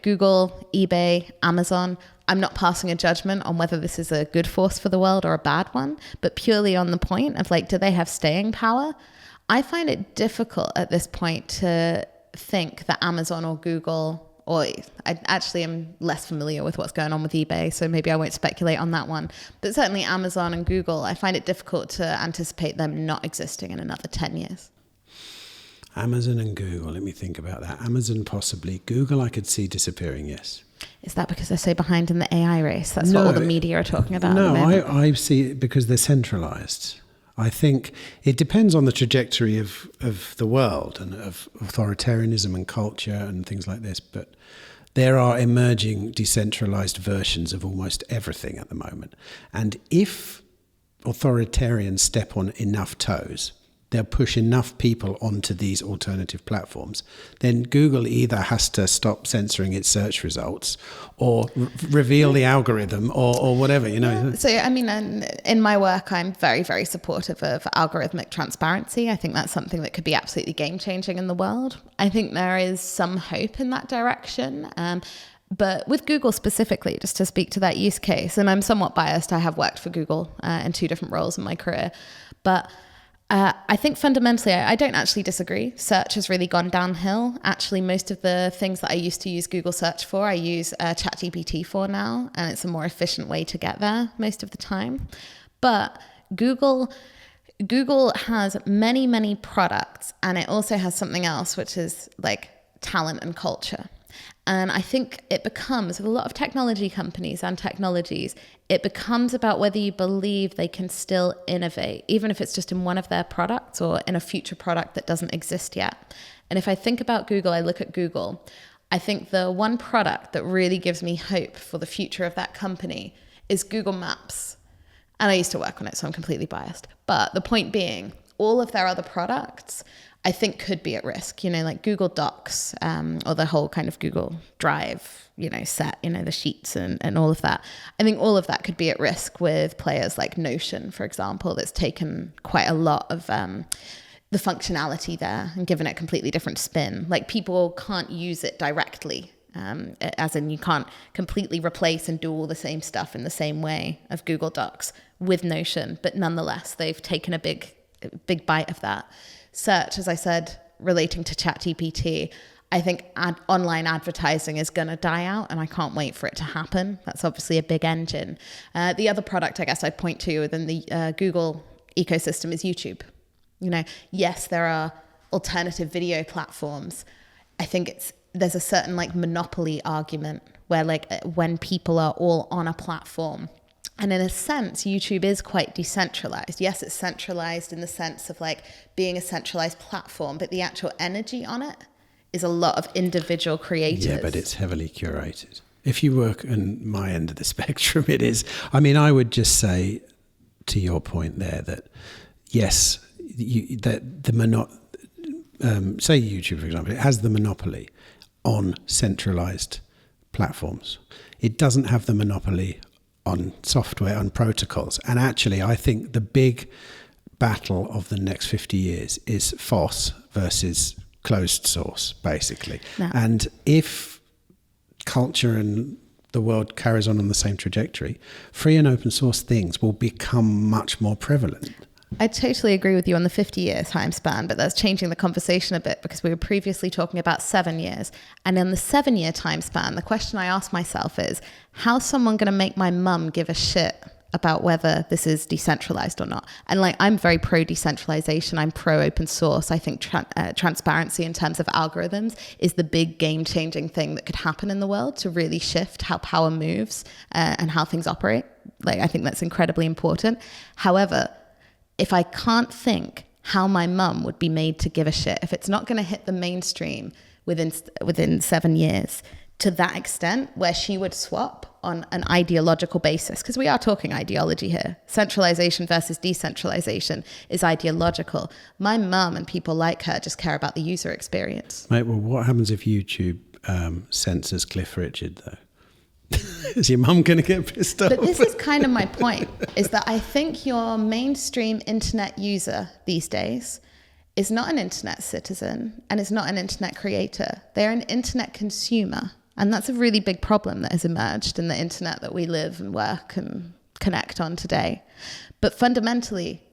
Google, eBay, Amazon, I'm not passing a judgment on whether this is a good force for the world or a bad one, but purely on the point of like, do they have staying power? I find it difficult at this point to think that Amazon or Google, or I actually am less familiar with what's going on with eBay, so maybe I won't speculate on that one. But certainly Amazon and Google, I find it difficult to anticipate them not existing in another 10 years. Amazon and Google, let me think about that. Amazon possibly. Google I could see disappearing, yes. Is that because they're so behind in the AI race? That's what all the media are talking about. No, I see it because they're centralized. I think it depends on the trajectory of the world and of authoritarianism and culture and things like this. But there are emerging decentralized versions of almost everything at the moment. And if authoritarians step on enough toes, they'll push enough people onto these alternative platforms, then Google either has to stop censoring its search results or reveal the algorithm or whatever, you know. Yeah. So, I mean, in my work, I'm very, very supportive of algorithmic transparency. I think that's something that could be absolutely game-changing in the world. I think there is some hope in that direction. But with Google specifically, just to speak to that use case, and I'm somewhat biased, I have worked for Google in 2 different roles in my career, but I think fundamentally, I don't actually disagree. Search has really gone downhill. Actually, most of the things that I used to use Google search for, I use ChatGPT for now, and it's a more efficient way to get there most of the time. But Google has many, many products, and it also has something else, which is like talent and culture. And I think it becomes, with a lot of technology companies and technologies, it becomes about whether you believe they can still innovate, even if it's just in one of their products or in a future product that doesn't exist yet. And if I think about Google, I look at Google, I think the one product that really gives me hope for the future of that company is Google Maps. And I used to work on it, so I'm completely biased. But the point being, all of their other products, I think could be at risk, you know, like Google Docs, or the whole kind of Google Drive, you know, set, you know, the sheets and all of that. I think all of that could be at risk with players like Notion, for example, that's taken quite a lot of the functionality there and given it a completely different spin. Like people can't use it directly, as in you can't completely replace and do all the same stuff in the same way of Google Docs with Notion, but nonetheless, they've taken a big bite of that. Search, as I said, relating to ChatGPT, I think online advertising is going to die out, and I can't wait for it to happen. That's obviously a big engine. The other product I guess I'd point to within the Google ecosystem is YouTube. You know, yes, there are alternative video platforms. I think there's a certain like monopoly argument where like when people are all on a platform, and in a sense, YouTube is quite decentralized. Yes, it's centralized in the sense of like being a centralized platform, but the actual energy on it is a lot of individual creators. Yeah, but it's heavily curated. If you work on my end of the spectrum, it is. I mean, I would just say to your point there that yes, say YouTube, for example, it has the monopoly on centralized platforms. It doesn't have the monopoly on software, on protocols. And actually, I think the big battle of the next 50 years is FOSS versus closed source, basically. No. And if culture and the world carries on the same trajectory, free and open source things will become much more prevalent. I totally agree with you on the 50-year time span, but that's changing the conversation a bit because we were previously talking about 7 years. And in the 7-year time span, the question I ask myself is, how's someone going to make my mum give a shit about whether this is decentralized or not? And like, I'm very pro decentralization. I'm pro open source. I think transparency in terms of algorithms is the big game changing thing that could happen in the world to really shift how power moves and how things operate. Like, I think that's incredibly important. However, if I can't think how my mum would be made to give a shit, if it's not going to hit the mainstream within 7 years to that extent where she would swap on an ideological basis, because we are talking ideology here. Centralization versus decentralization is ideological. My mum and people like her just care about the user experience. Mate, well, what happens if YouTube censors Cliff Richard, though? Is your mum going to get pissed off? But this is kind of my point, is that I think your mainstream internet user these days is not an internet citizen and is not an internet creator. They're an internet consumer. And that's a really big problem that has emerged in the internet that we live and work and connect on today. But fundamentally,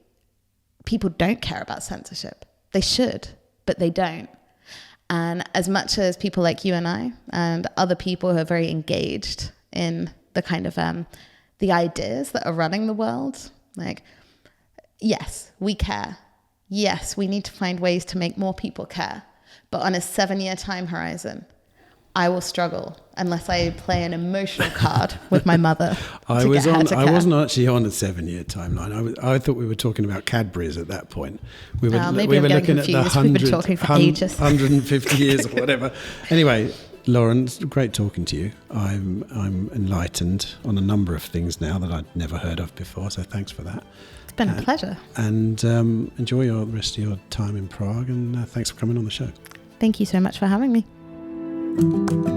people don't care about censorship. They should, but they don't. And as much as people like you and I and other people who are very engaged in the kind of the ideas that are running the world, like, yes, we care. Yes, we need to find ways to make more people care. But on a 7-year time horizon, I will struggle unless I play an emotional card with my mother. I wasn't actually on a 7-year timeline. I thought we were talking about Cadbury's at that point. We were looking at the 150 years or whatever. Anyway, Lauren, it's great talking to you. I'm enlightened on a number of things now that I'd never heard of before. So thanks for that. been a pleasure. And enjoy the rest of your time in Prague. And thanks for coming on the show. Thank you so much for having me.